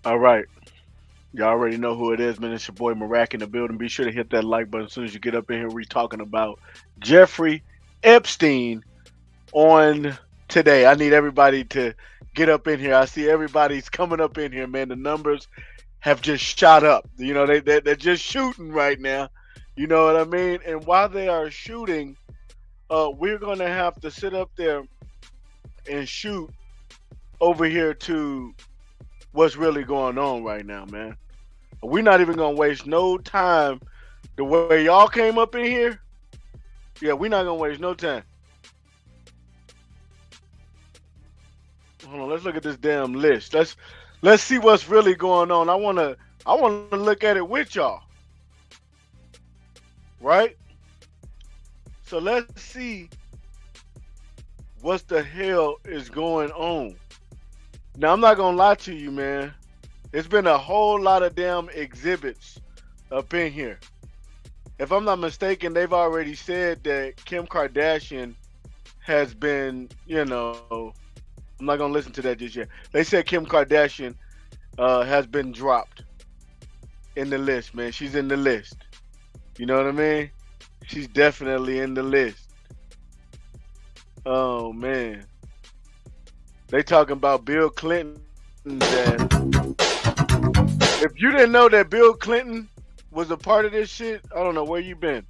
All right. Y'all already know who it is, man. It's your boy Marac in the building. Be sure to hit that like button as soon as you get up in here. We're talking about Jeffrey Epstein on today. I need everybody to get up in here. I see everybody's coming up in here, man. The numbers have just shot up. You know, they're just shooting right now. You know what I mean? And while they are shooting, we're going to have to sit up there and shoot over here to what's really going on right now, man. We're not even gonna waste no time. The way y'all came up in here, yeah, we're not gonna waste no time. Hold on, let's look at this damn list. Let's see what's really going on. I wanna look at it with y'all, right? So let's see what the hell is going on. Now I'm not gonna lie to you, man. It's been a whole lot of damn exhibits up in here. If I'm not mistaken, they've already said that Kim Kardashian has been, I'm not gonna listen to that just yet. They said Kim Kardashian has been dropped in the list, man. She's in the list. You know what I mean? She's definitely in the list. Oh man, they talking about Bill Clinton. That if you didn't know that Bill Clinton was a part of this shit, I don't know where you been.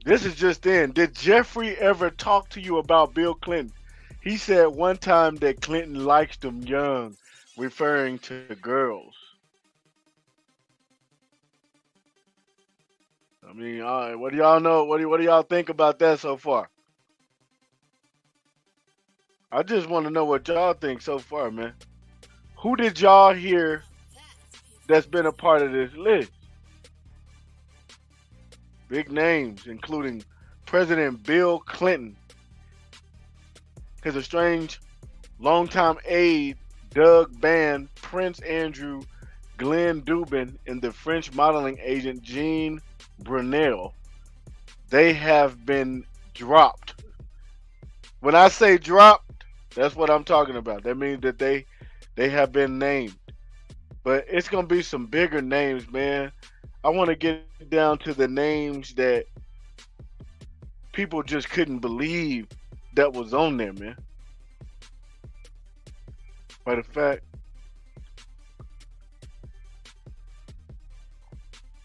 This is just in. Did Jeffrey ever talk to you about Bill Clinton? He said one time that Clinton likes them young, referring to girls. I mean, all right, what do y'all know? What do y'all think about that so far? I just want to know what y'all think so far, man. Who did y'all hear that's been a part of this list? Big names, including President Bill Clinton, his estranged longtime aide Doug Ban, Prince Andrew, Glenn Dubin, and the French modeling agent Jean Brunel. They have been dropped. When I say dropped, that's what I'm talking about. That means that they have been named. But it's gonna be some bigger names, man. I want to get down to the names that people just couldn't believe that was on there, man. Matter of fact,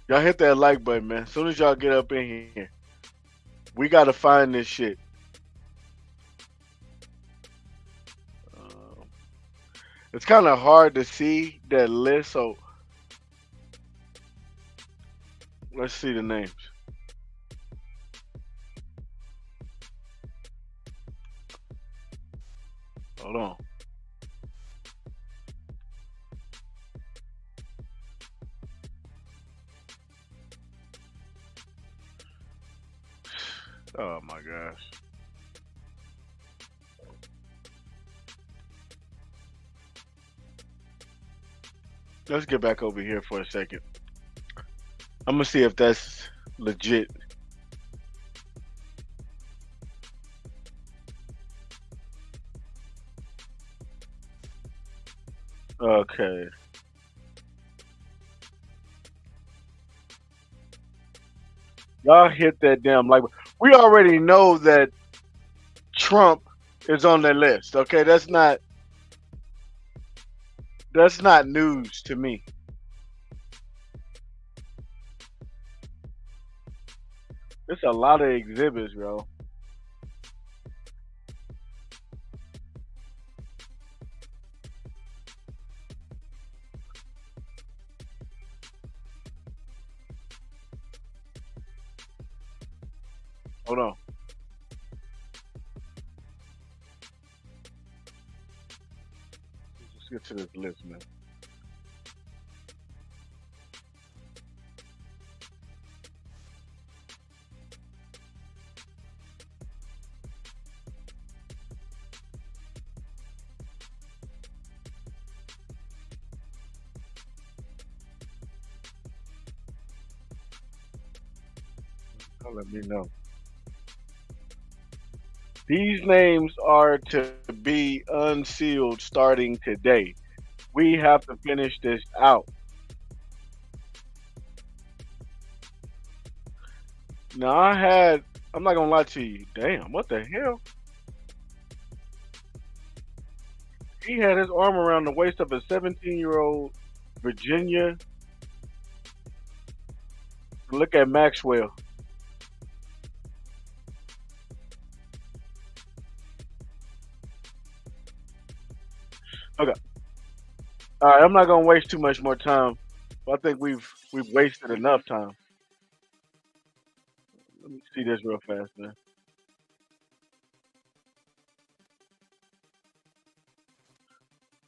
y'all hit that like button, man. As soon as y'all get up in here, we gotta find this shit. Uh, it's kind of hard to see that list, so let's see the names. Hold on. Oh my gosh. Let's get back over here for a second. I'm gonna see if that's legit. Okay. Y'all hit that damn like. We already know that Trump is on the list. Okay, that's not news to me. It's a lot of exhibits, bro. Hold on. Let's get to this list, man. Y'all let me know. These names are to be unsealed starting today. We have to finish this out. Now I'm not gonna lie to you. Damn, what the hell? He had his arm around the waist of a 17-year-old Virginia. Look at Maxwell. Okay. All right, I'm not gonna waste too much more time. I think we've wasted enough time. Let me see this real fast, man.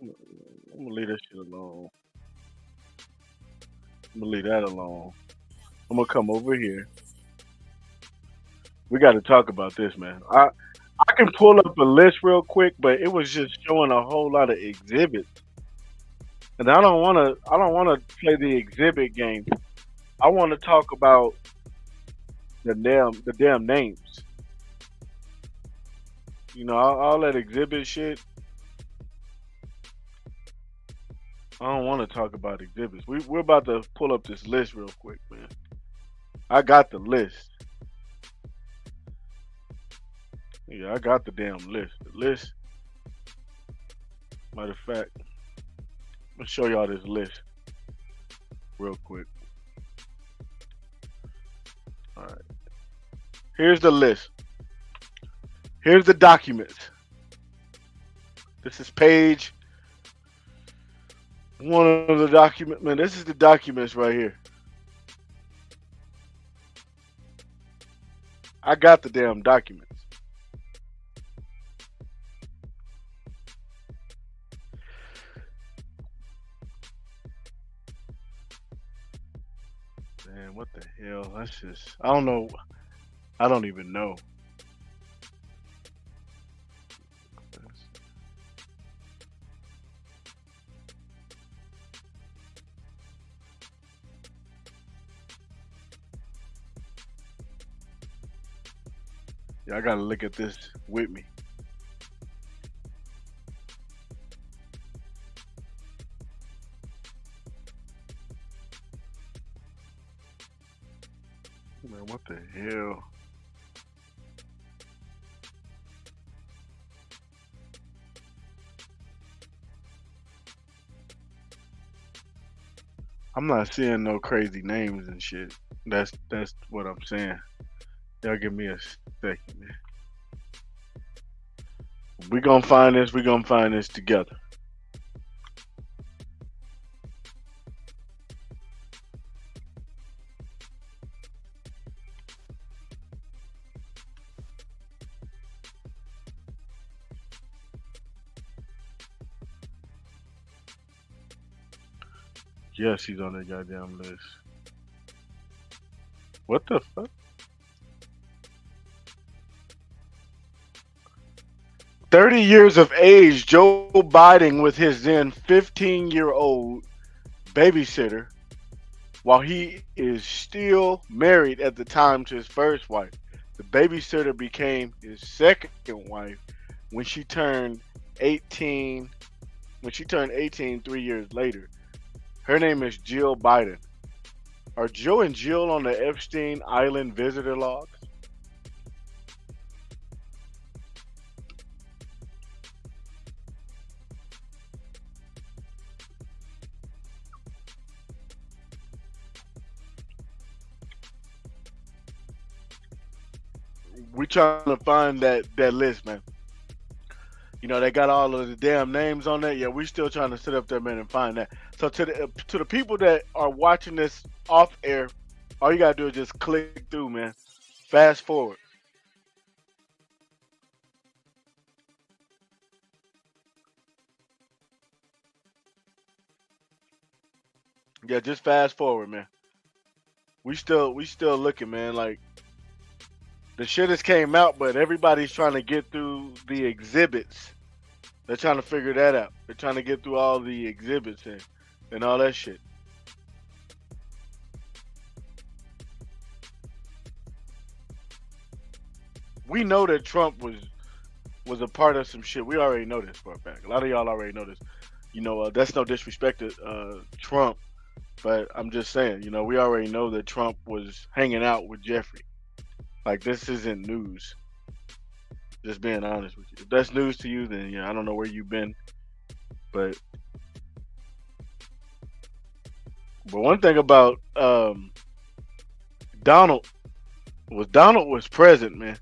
I'm gonna leave this shit alone. I'm gonna leave that alone. I'm gonna come over here. We got to talk about this, man. I can pull up a list real quick, but it was just showing a whole lot of exhibits, and I don't wanna play the exhibit game. I want to talk about the damn names. You know, all that exhibit shit. I don't want to talk about exhibits. We're about to pull up this list real quick, man. I got the list. Yeah, I got the damn list. The list. Matter of fact, let's show y'all this list real quick. All right. Here's the list. Here's the documents. This is page one of the document. Man, this is the documents right here. I got the damn documents. Man, what the hell? That's just. I don't know. I don't even know. Yeah, I gotta look at this with me. Man, what the hell? I'm not seeing no crazy names and shit. That's what I'm saying. Y'all give me a second, man. We gonna find this. We gonna find this together. Yes, he's on that goddamn list. What the fuck? 30 years of age, Joe Biden with his then 15-year-old babysitter while he is still married at the time to his first wife. The babysitter became his second wife when she turned 18 when she turned 18 3 years later. Her name is Jill Biden. Are Joe and Jill on the Epstein Island visitor logs? We trying to find that list, man. You know, they got all of the damn names on there. Yeah, we still trying to sit up there, man, and find that. So to the people that are watching this off air, all you gotta do is just click through, man. Fast forward. Yeah, just fast forward, man. We still looking, man. Like the shit has came out, but everybody's trying to get through the exhibits. They're trying to figure that out. They're trying to get through all the exhibits and all that shit. We know that Trump was was a part of some shit. We already know this for a fact. A lot of y'all already know this. That's no disrespect to Trump, but I'm just saying, we already know that Trump was hanging out with Jeffrey. Like, this isn't news. Just being honest with you. If that's news to you, then I don't know where you've been. But one thing about Donald Donald was present, man.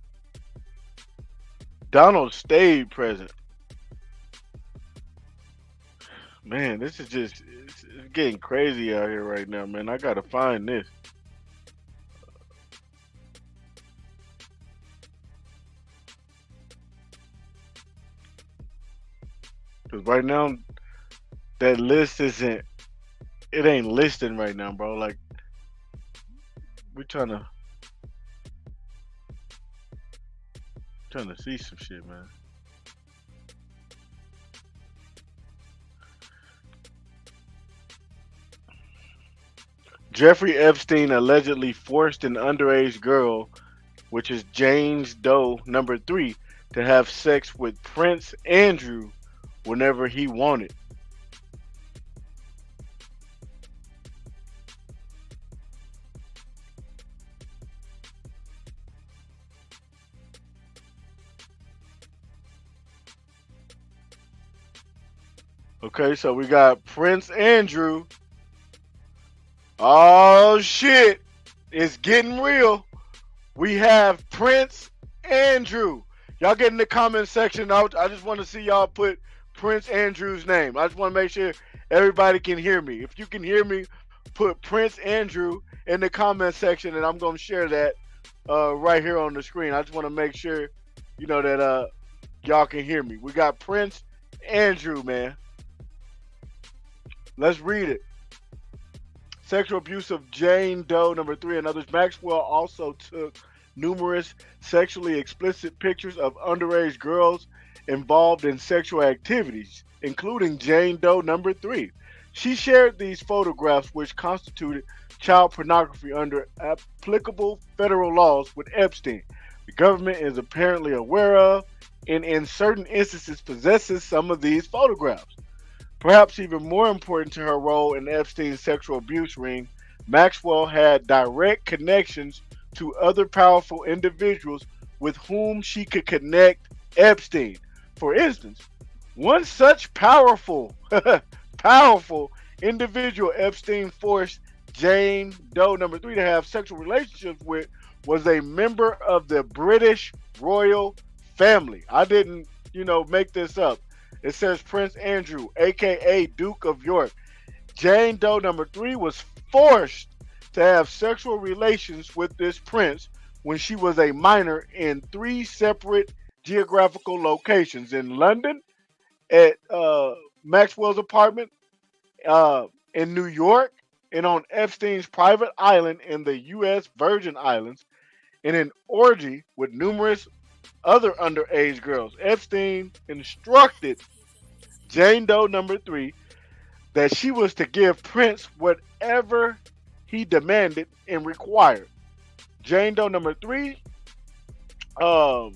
Donald stayed present. Man, this is just it's getting crazy out here right now, man. I gotta find this. Cause right now that list isn't it ain't listing right now, bro. Like we're trying to see some shit, man. Jeffrey Epstein allegedly forced an underage girl, which is James Doe number three, to have sex with Prince Andrew whenever he wanted. Okay, so we got Prince Andrew. Oh shit, it's getting real. We have Prince Andrew. Y'all get in the comment section. I just want to see y'all put Prince Andrew's name. I just want to make sure everybody can hear me. If you can hear me, put Prince Andrew in the comment section, and I'm gonna share that right here on the screen. I just want to make sure that y'all can hear me. We got Prince Andrew, man. Let's read it. Sexual abuse of Jane Doe, number three, and others. Maxwell also took numerous sexually explicit pictures of underage girls involved in sexual activities, including Jane Doe, number three. She shared these photographs, which constituted child pornography under applicable federal laws, with Epstein. The government is apparently aware of, and in certain instances possesses some of these photographs. Perhaps even more important to her role in Epstein's sexual abuse ring, Maxwell had direct connections to other powerful individuals with whom she could connect Epstein. For instance, one such powerful individual Epstein forced Jane Doe number three to have sexual relationships with was a member of the British royal family. I didn't, make this up. It says Prince Andrew, aka Duke of York. Jane Doe number three was forced to have sexual relations with this prince when she was a minor in three separate geographical locations: in London, at Maxwell's apartment, in New York, and on Epstein's private island in the U.S. Virgin Islands, in an orgy with numerous other underage girls. Epstein instructed Jane Doe number three that she was to give Prince whatever he demanded and required. Jane Doe number three um,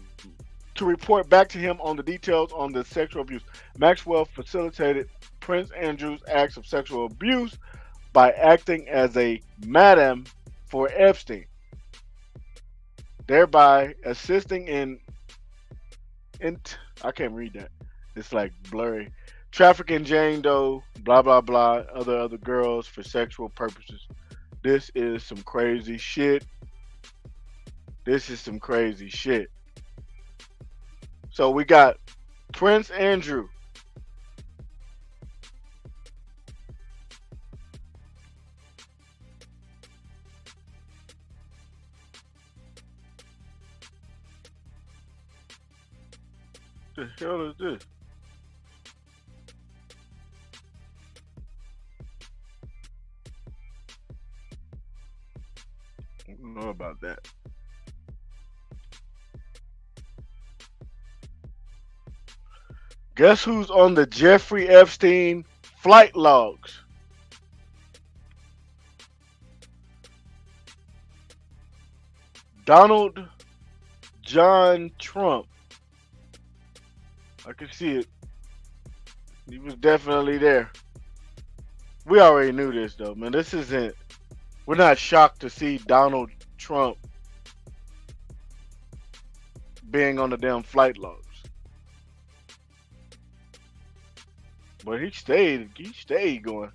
to report back to him on the details on the sexual abuse. Maxwell facilitated Prince Andrew's acts of sexual abuse by acting as a madam for Epstein, thereby assisting in I can't read that. It's like blurry. Trafficking Jane Doe, blah blah blah, other girls for sexual purposes. This is some crazy shit. This is some crazy shit. So we got Prince Andrew. What the hell is this? I don't know about that. Guess who's on the Jeffrey Epstein flight logs? Donald John Trump. I could see it. He was definitely there. We already knew this though, man. This isn't. We're not shocked to see Donald Trump being on the damn flight logs, but he stayed. He stayed going.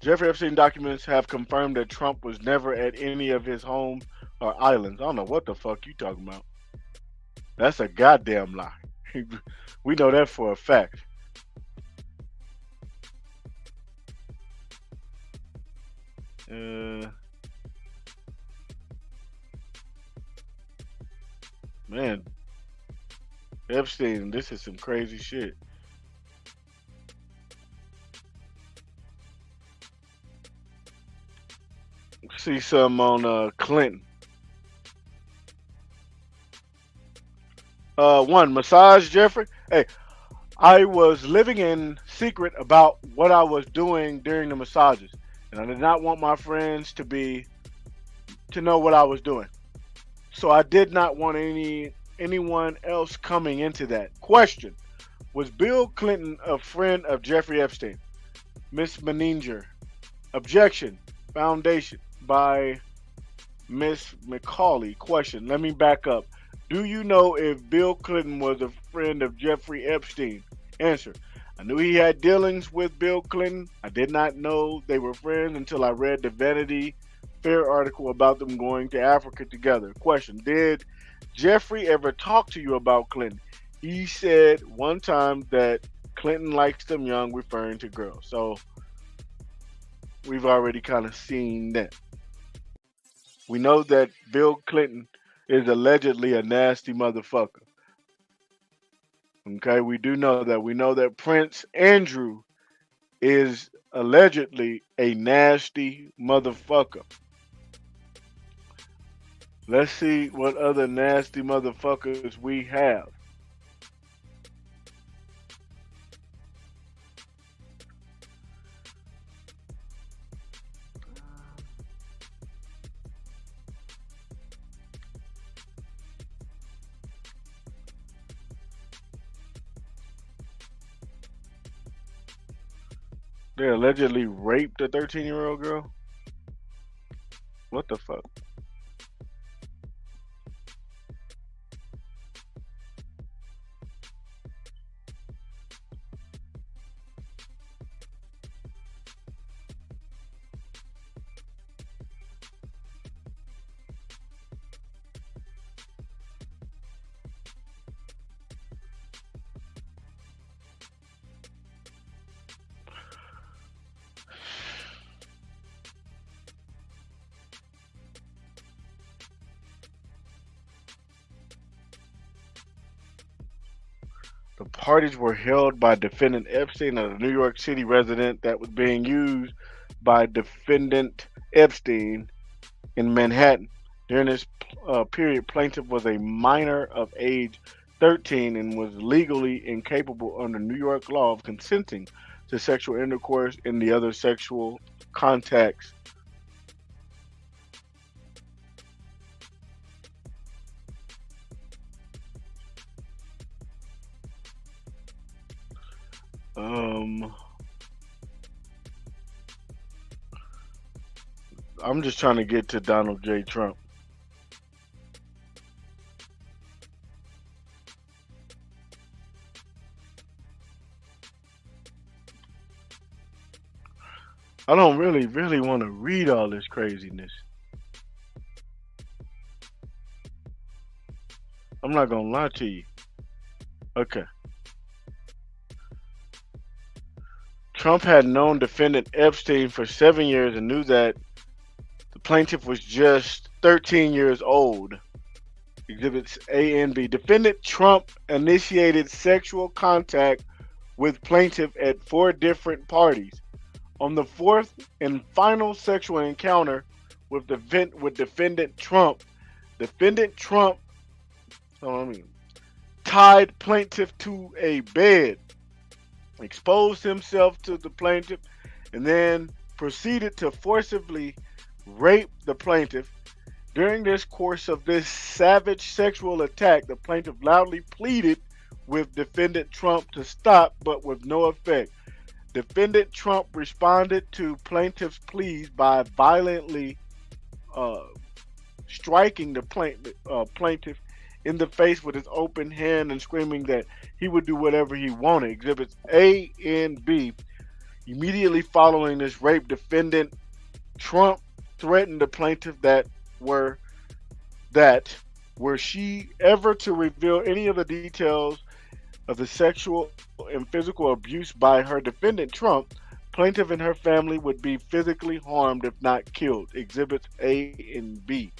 Jeffrey Epstein documents have confirmed that Trump was never at any of his homes or islands. I don't know what the fuck you talking about. That's a goddamn lie. We know that for a fact. Uh, man, Epstein, this is some crazy shit. See some on Clinton. One massage Jeffrey. Hey, I was living in secret about what I was doing during the massages, and I did not want my friends to know what I was doing. So I did not want anyone else coming into that. Question: was Bill Clinton a friend of Jeffrey Epstein? Miss Meninger. Objection. Foundation by Miss McCauley. Question. Let me back up. Do you know if Bill Clinton was a friend of Jeffrey Epstein? Answer. I knew he had dealings with Bill Clinton. I did not know they were friends until I read the Vanity Fair article about them going to Africa together. Question. Did Jeffrey ever talk to you about Clinton? He said one time that Clinton likes them young, referring to girls. So we've already kind of seen that. We know that Bill Clinton is allegedly a nasty motherfucker. Okay, we do know that. We know that Prince Andrew is allegedly a nasty motherfucker. Let's see what other nasty motherfuckers we have. They allegedly raped a 13-year-old girl? What the fuck? The parties were held by defendant Epstein, a New York City resident that was being used by defendant Epstein in Manhattan. During this period, plaintiff was a minor of age 13 and was legally incapable under New York law of consenting to sexual intercourse and the other sexual contacts. Um, I'm just trying to get to Donald J. Trump. I don't really want to read all this craziness. I'm not gonna lie to you. Okay. Trump had known defendant Epstein for 7 years and knew that the plaintiff was just 13 years old. Exhibits A and B. Defendant Trump initiated sexual contact with plaintiff at four different parties. On the fourth and final sexual encounter with defendant Trump, oh, I mean, tied plaintiff to a bed, exposed himself to the plaintiff, and then proceeded to forcibly rape the plaintiff. During this course of this savage sexual attack, the plaintiff loudly pleaded with defendant Trump to stop, but with no effect. Defendant Trump responded to plaintiff's pleas by violently uh, striking the plaintiff in the face with his open hand and screaming that he would do whatever he wanted. Exhibits A and B. Immediately following this rape, defendant Trump threatened the plaintiff were that were she ever to reveal any of the details of the sexual and physical abuse by her defendant Trump, plaintiff and her family would be physically harmed if not killed. Exhibits A and B.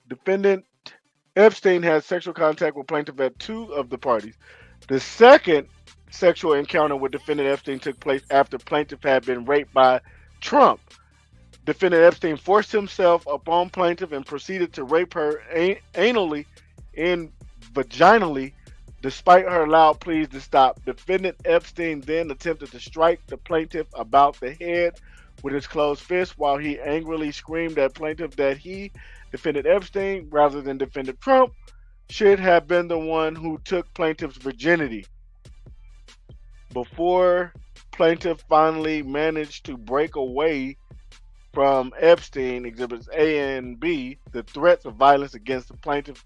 Defendant Epstein had sexual contact with plaintiff at two of the parties. The second sexual encounter with defendant Epstein took place after plaintiff had been raped by Trump. Defendant Epstein forced himself upon plaintiff and proceeded to rape her anally and vaginally despite her loud pleas to stop. Defendant Epstein then attempted to strike the plaintiff about the head with his closed fist while he angrily screamed at plaintiff that he, defendant Epstein, rather than defendant Trump, should have been the one who took plaintiff's virginity. Before plaintiff finally managed to break away from Epstein, exhibits A and B, the threats of violence against the plaintiff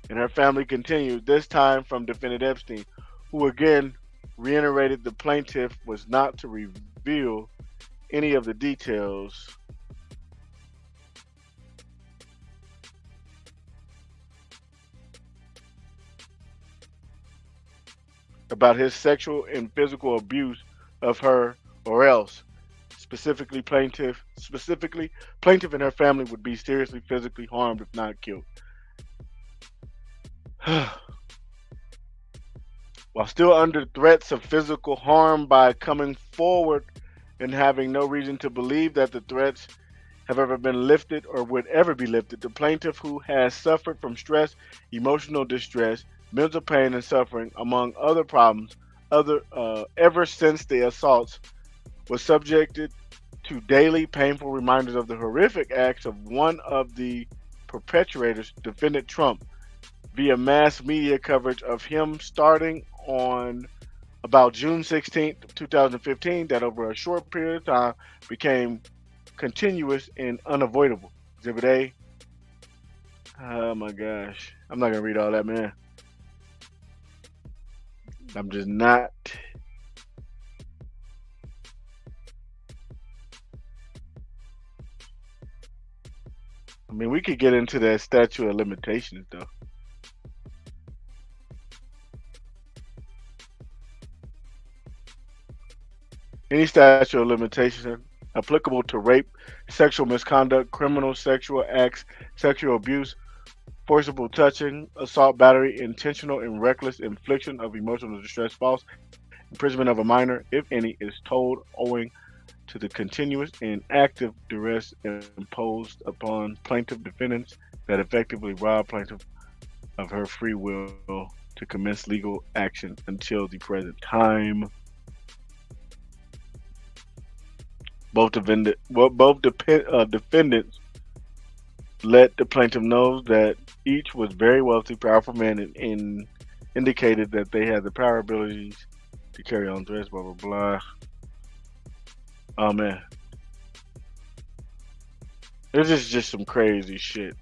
and her family continued, this time from defendant Epstein, who again reiterated the plaintiff was not to reveal any of the details about his sexual and physical abuse of her or else specifically plaintiff and her family would be seriously physically harmed if not killed. While still under threats of physical harm by coming forward and having no reason to believe that the threats have ever been lifted or would ever be lifted, the plaintiff, who has suffered from stress, emotional distress, mental pain, and suffering, among other problems, ever since the assaults, was subjected to daily painful reminders of the horrific acts of one of the perpetrators, defendant Trump, via mass media coverage of him starting on about June 16th, 2015, that over a short period of time became continuous and unavoidable. Exhibit A. Oh my gosh. I'm not going to read all that, man. I'm just not. I mean, we could get into that statute of limitations, though. Any statute of limitation applicable to rape, sexual misconduct, criminal sexual acts, sexual abuse, forcible touching, assault, battery, intentional and reckless infliction of emotional distress, false imprisonment of a minor, if any, is told owing to the continuous and active duress imposed upon plaintiff defendants that effectively rob plaintiff of her free will to commence legal action until the present time. Defendants let the plaintiff know that each was very wealthy, powerful men and indicated that they had the power abilities to carry on threats, blah, blah, blah. Oh, man. This is just some crazy shit.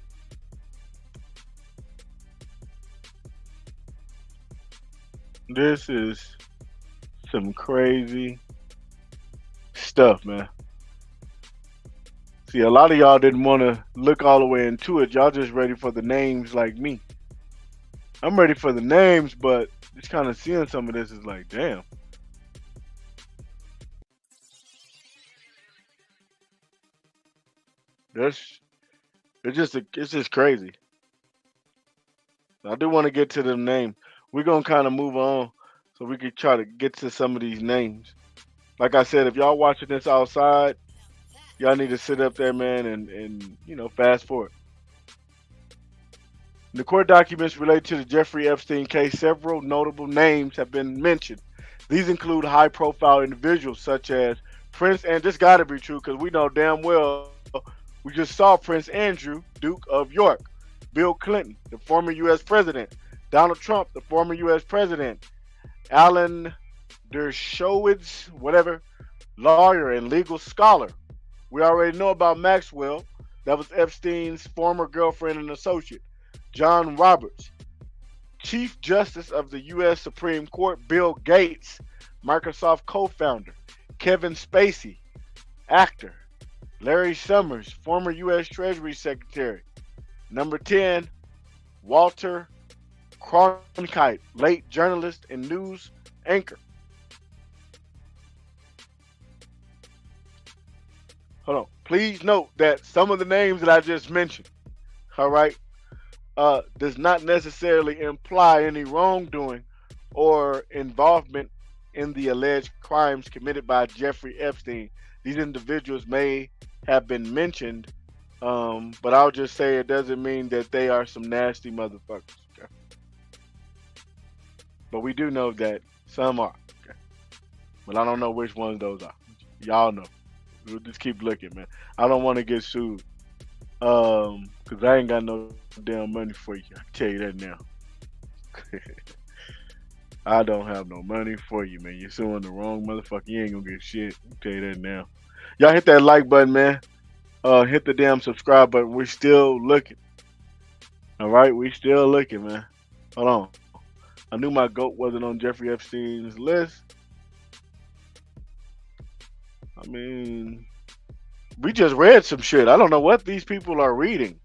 This is some crazy stuff, man. See, a lot of y'all didn't want to look all the way into it. Y'all just ready for the names like me. I'm ready for the names, but just kind of seeing some of this is like, damn. That's it's just crazy. I do want to get to the name. We're gonna kind of move on so we can try to get to some of these names. Like I said, if y'all watching this outside, Y'all need to sit up there, man, and fast forward. In the court documents related to the Jeffrey Epstein case, several notable names have been mentioned. These include high-profile individuals such as Prince, and this got to be true because we know damn well we just saw Prince Andrew, Duke of York, Bill Clinton, the former U.S. president, Donald Trump, the former U.S. president, Alan Dershowitz, whatever, lawyer and legal scholar. We already know about Maxwell, that was Epstein's former girlfriend and associate. John Roberts, Chief Justice of the U.S. Supreme Court. Bill Gates, Microsoft co founder. Kevin Spacey, actor. Larry Summers, former U.S. Treasury Secretary. Number 10, Walter Cronkite, late journalist and news anchor. Hold on. Please note that some of the names that I just mentioned, all right, does not necessarily imply any wrongdoing or involvement in the alleged crimes committed by Jeffrey Epstein. These individuals may have been mentioned, but I'll just say it doesn't mean that they are some nasty motherfuckers. Okay? But we do know that some are. Okay? But I don't know which ones those are. Y'all know. We'll just keep looking, man. I don't want to get sued. Cause I ain't got no damn money for you. I can tell you that now. I don't have no money for you, man. You're suing the wrong motherfucker. You ain't gonna get shit. I can tell you that now. Y'all hit that like button, man. Hit the damn subscribe button. We're still looking. All right, we still looking, man. Hold on. I knew my goat wasn't on Jeffrey Epstein's list. I mean, we just read some shit. I don't know what these people are reading.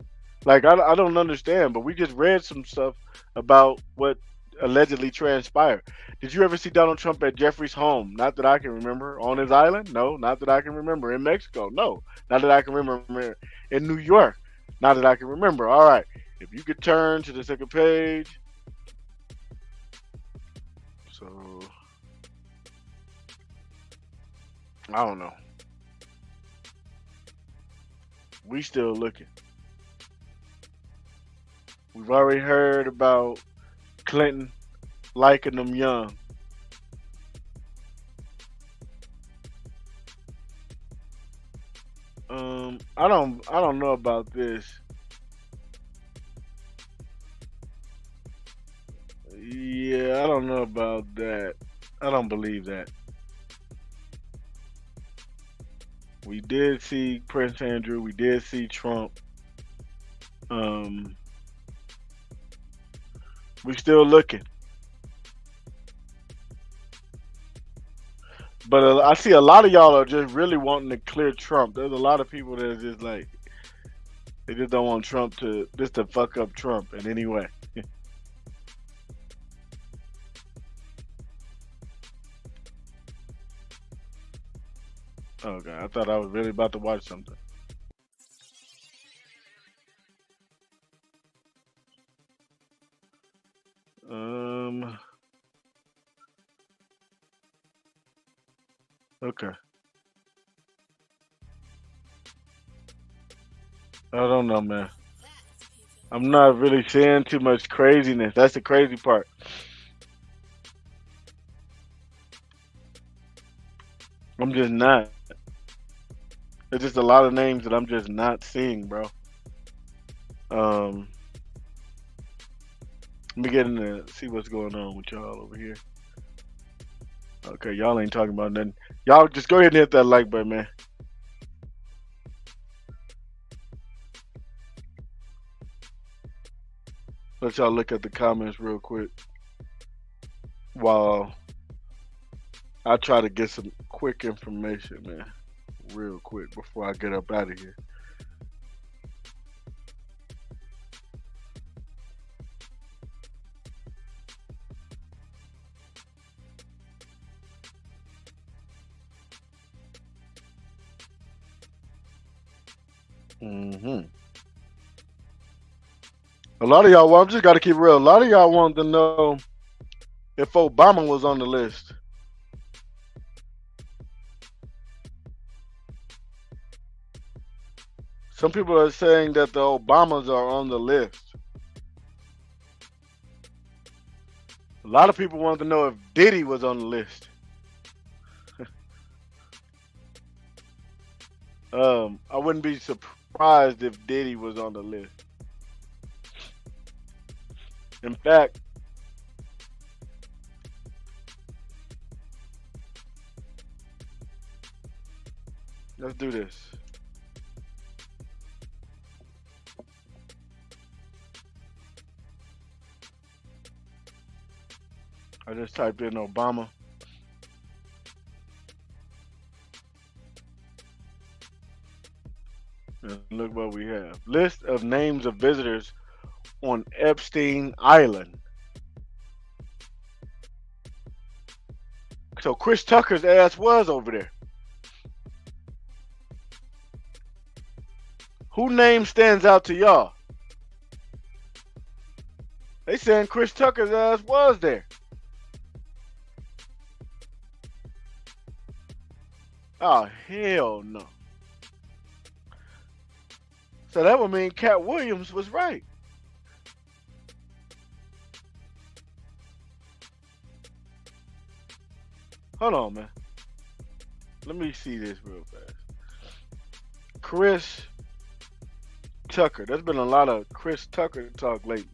Like I don't understand, but we just read some stuff about what allegedly transpired. Did you ever see Donald Trump at Jeffrey's home? Not that I can remember. On his island? No, not that I can remember. In Mexico? No, not that I can remember. In New York? Not that I can remember. All right. If you could turn to the second page. So I don't know. We still looking. We've already heard about Clinton liking them young. I don't know about this. Yeah, I don't know about that. I don't believe that. We did see Prince Andrew. We did see Trump. Um, we still looking, but I see a lot of y'all are just really wanting to clear Trump. There's a lot of people that are just like they just don't want Trump to just to fuck up Trump in any way. Oh god, I thought I was really about to watch something. Um, okay. I don't know, man. I'm not really seeing too much craziness. That's the crazy part. I'm just not. There's just a lot of names that I'm just not seeing, bro. Um, Let me get in there, see what's going on with y'all over here. Okay, y'all ain't talking about nothing. Y'all just go ahead and hit that like button, man. Let y'all look at the comments real quick while I try to get some quick information, man. Real quick before I get up out of here. hmm A lot of y'all, well, I'm just got to keep it real. A lot of y'all want to know if Obama was on the list. Some people are saying that the Obamas are on the list. A lot of people wanted to know if Diddy was on the list. I wouldn't be surprised if Diddy was on the list. In fact, let's do this. I just typed in Obama. And look what we have. List of names of visitors on Epstein Island. So Chris Tucker's ass was over there. Who name stands out to y'all? They saying Chris Tucker's ass was there. Oh hell no. So that would mean Cat Williams was right. Hold on, man. Let me see this real fast. Chris Tucker. There's been a lot of Chris Tucker talk lately.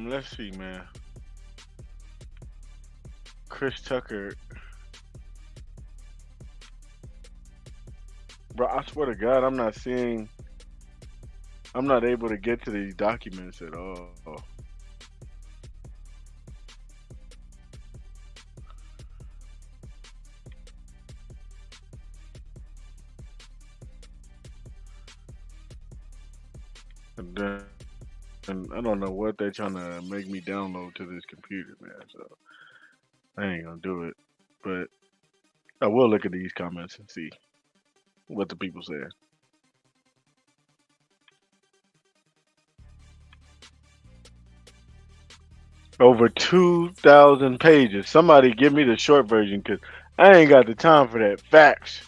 Let's see, man. Chris Tucker. Bro, I swear to God, I'm not able to get to these documents at all. And then, and I don't know what they're trying to make me download to this computer, man. So I ain't gonna do it. But I will look at these comments and see what the people say. Over 2,000 pages. Somebody give me the short version because I ain't got the time for that. Facts.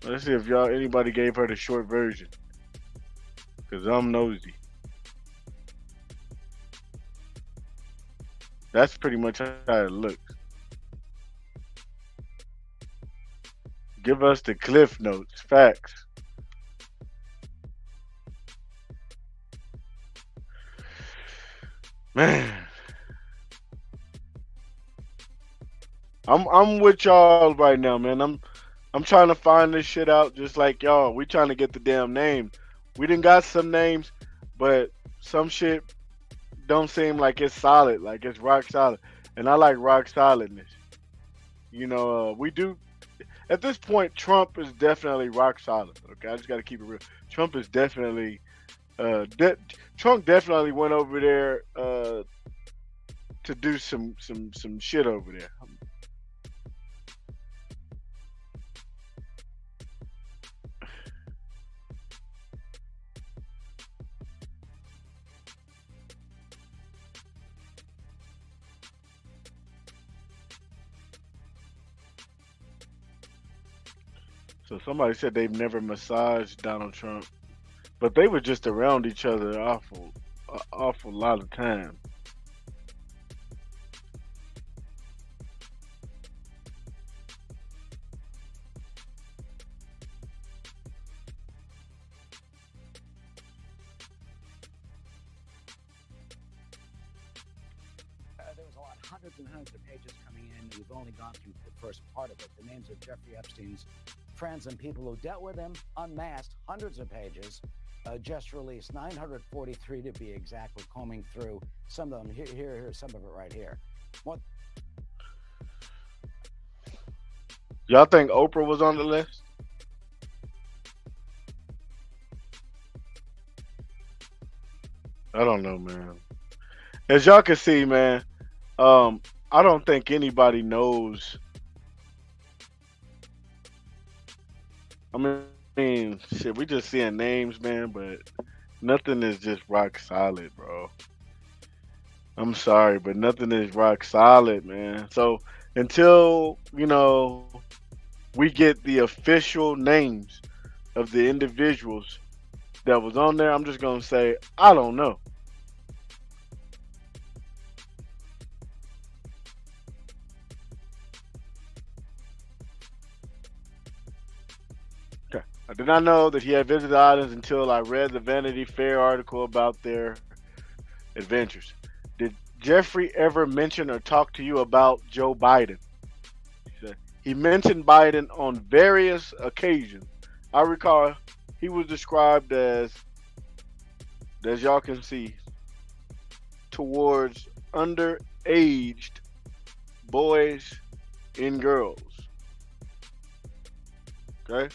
Let's see if anybody gave her the short version because I'm nosy. That's pretty much how it looks. Give us the cliff notes. Facts. Man, I'm with y'all right now, man. I'm trying to find this shit out just like y'all. We trying to get the damn name. We done got some names, but some shit don't seem like it's solid, like it's rock solid. And I like rock solidness. We do at this point. Trump is definitely rock solid. Okay, I just got to keep it real. Trump is definitely Trump definitely went over there to do some shit over there. So somebody said they've never massaged Donald Trump, but they were just around each other awful lot of time. There was a lot, hundreds and hundreds of pages coming in. We've only gone through the first part of it. The names of Jeffrey Epstein's friends and people who dealt with him, unmasked, hundreds of pages. Just released 943 to be exact. We're combing through some of them. Here's some of it right here. What? Y'all think Oprah was on the list? I don't know, man. As y'all can see, man, I don't think anybody knows I mean, shit, we just seeing names, man, but nothing is just rock solid, bro. I'm sorry, but nothing is rock solid, man. So until, we get the official names of the individuals that was on there, I'm just gonna say I don't know. Okay. I did not know that he had visited the islands until I read the Vanity Fair article about their adventures. Did Jeffrey ever mention or talk to you about Joe Biden? He said he mentioned Biden on various occasions. I recall he was described as y'all can see, towards underaged boys and girls. Okay?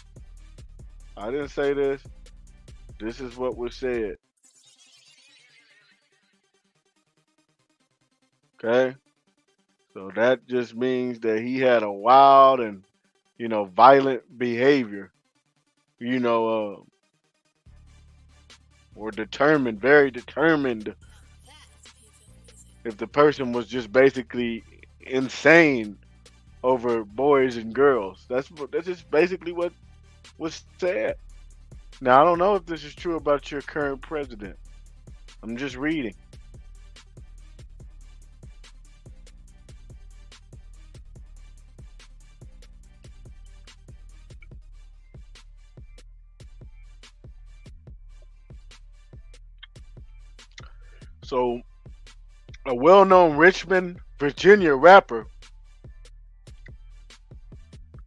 I didn't say this. This is what was said. Okay? So that just means that he had a wild and, violent behavior, you know, uh, or determined, very determined. If the person was just basically insane over boys and girls, that's just basically what was said. Now I don't know if this is true about your current president. I'm just reading. So a well-known Richmond, Virginia rapper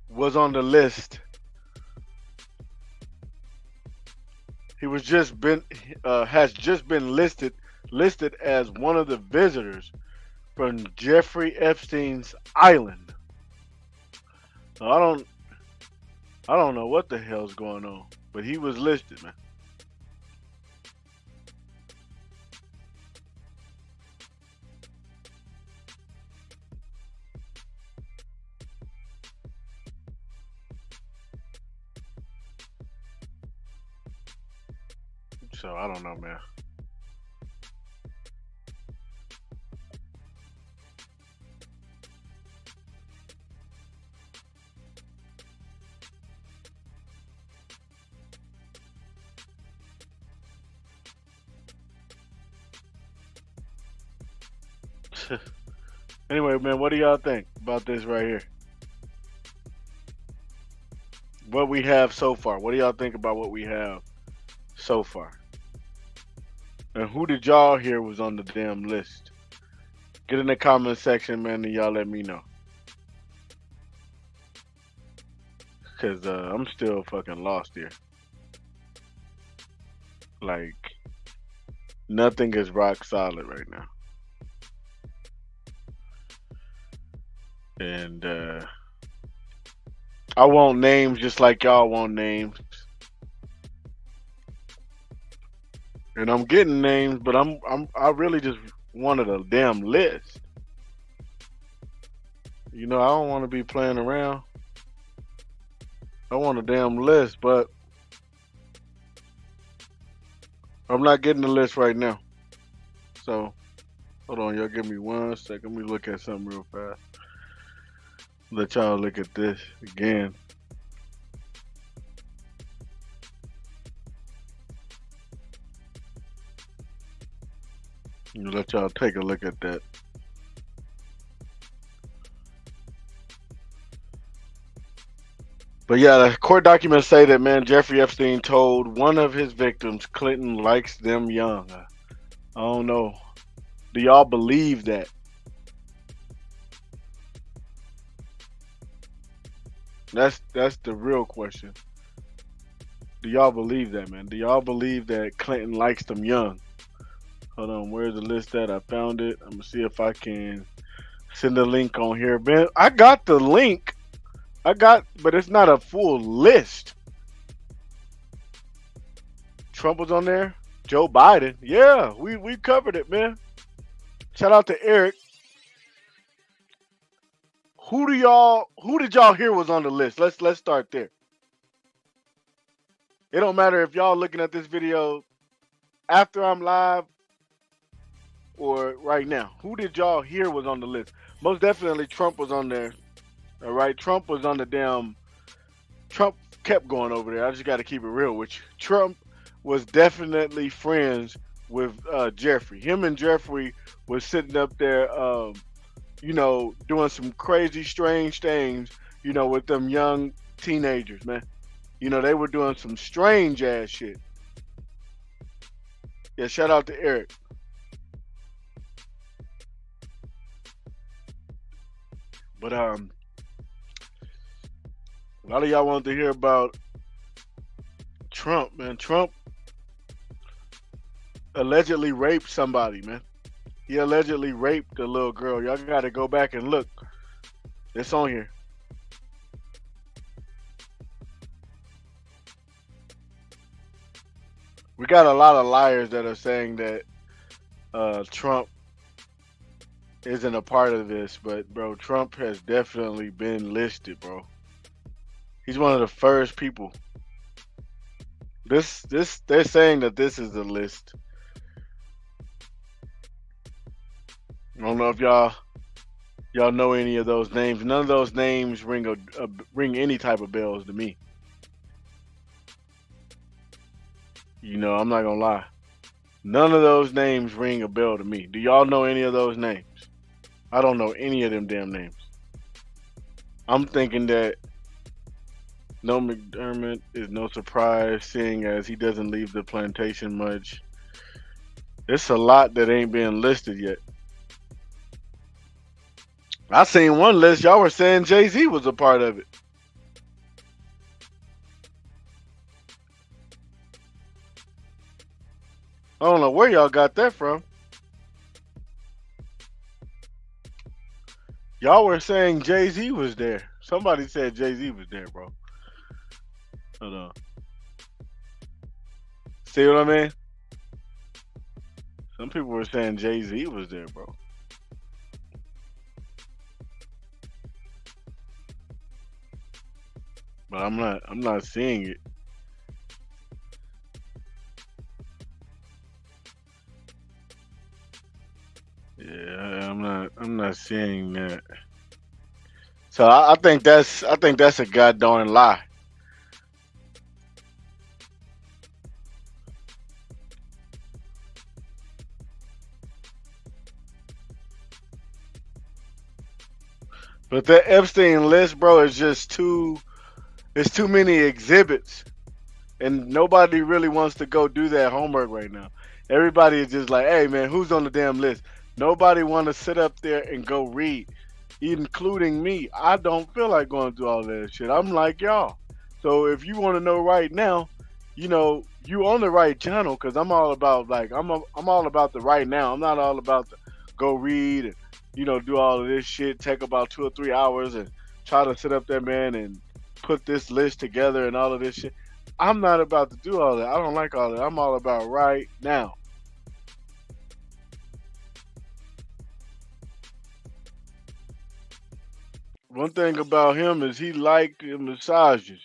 was on the list. He was just been has just been listed as one of the visitors from Jeffrey Epstein's island. So I don't know what the hell's going on, but he was listed, man. So I don't know, man. Anyway, man, what do y'all think about this right here? What we have so far. What do y'all think about what we have so far? And who did y'all hear was on the damn list? Get in the comment section, man, and y'all let me know. Cause I'm still fucking lost here. Like nothing is rock solid right now. And I want names just like y'all want names. And I'm getting names, but I really just wanted a damn list. I don't want to be playing around. I want a damn list, but I'm not getting the list right now. So hold on, y'all give me 1 second. Let me look at something real fast. Let y'all look at this again. Let y'all take a look at that. But yeah, the court documents say that man Jeffrey Epstein told one of his victims Clinton likes them young. I don't know. Do y'all believe that? That's the real question. Do y'all believe that, man? Do y'all believe that Clinton likes them young? Hold on, where's the list at? I found it. I'm gonna see if I can send a link on here. Man, I got the link. But it's not a full list. Trump was on there. Joe Biden. Yeah, we covered it, man. Shout out to Eric. Who did y'all hear was on the list? Let's start there. It don't matter if y'all looking at this video after I'm live or right now. Who did y'all hear was on the list? Most definitely Trump was on there. All right, Trump was on the damn. Trump kept going over there. I just got to keep it real with you. Trump was definitely friends with Jeffrey. Him and Jeffrey was sitting up there, doing some crazy, strange things, with them young teenagers, man. They were doing some strange ass shit. Yeah, shout out to Eric. But a lot of y'all wanted to hear about Trump, man. Trump allegedly raped somebody, man. He allegedly raped a little girl. Y'all got to go back and look. It's on here. We got a lot of liars that are saying that Trump isn't a part of this, but bro, Trump has definitely been listed, bro. He's one of the first people. This they're saying that this is the list. I don't know if y'all know any of those names. None of those names ring any type of bells to me. I'm not gonna lie. None of those names ring a bell to me. Do y'all know any of those names? I don't know any of them damn names. I'm thinking that no McDermott is no surprise, seeing as he doesn't leave the plantation much. It's a lot that ain't being listed yet. I seen one list. Y'all were saying Jay-Z was a part of it. I don't know where y'all got that from. Y'all were saying Jay-Z was there. Somebody said Jay-Z was there, bro. Hold on. See what I mean? Some people were saying Jay-Z was there, bro. But I'm not seeing it. Yeah, I'm not seeing that. So I think that's a goddamn lie. But that Epstein list, bro, is just too. It's too many exhibits, and nobody really wants to go do that homework right now. Everybody is just like, "Hey, man, who's on the damn list?" Nobody want to sit up there and go read, including me. I don't feel like going through all that shit. I'm like y'all. So if you want to know right now, you on the right channel because I'm all about like I'm all about the right now. I'm not all about the go read and do all of this shit. Take about 2 or 3 hours and try to sit up there, man, and put this list together and all of this shit. I'm not about to do all that. I don't like all that. I'm all about right now. One thing about him is he liked massages.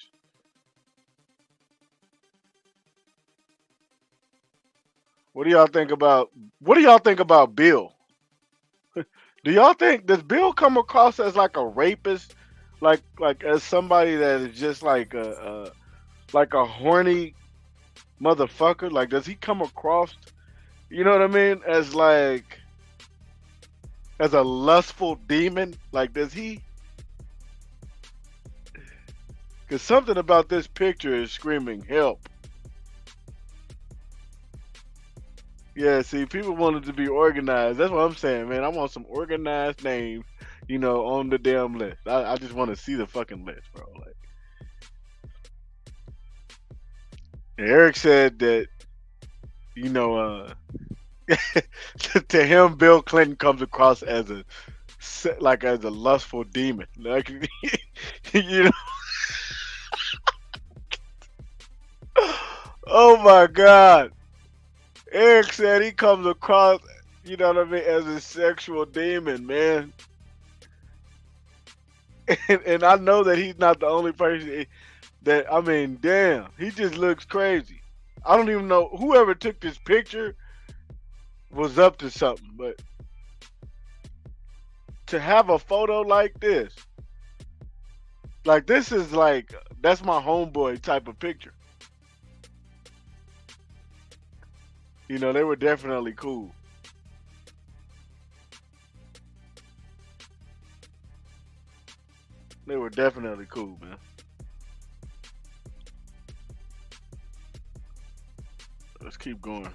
What do y'all think about? What do y'all think about Bill? Do y'all think does Bill come across as like a rapist, like as somebody that is just like a horny motherfucker? Like, does he come across? You know what I mean? As a lustful demon? Like, does he? Because something about this picture is screaming help. Yeah, see, people wanted to be organized. That's what I'm saying, man. I want some organized names, on the damn list. I just want to see the fucking list, bro. Like, Eric said that, you know, to him, Bill Clinton comes across as as a lustful demon. Like, you know, oh my God. Eric said he comes across, as a sexual demon, man. And I know that he's not the only person. That I mean, damn, he just looks crazy. I don't even know whoever took this picture was up to something, but to have a photo like this is like that's my homeboy type of picture. You know, they were definitely cool. They were definitely cool, man. Let's keep going.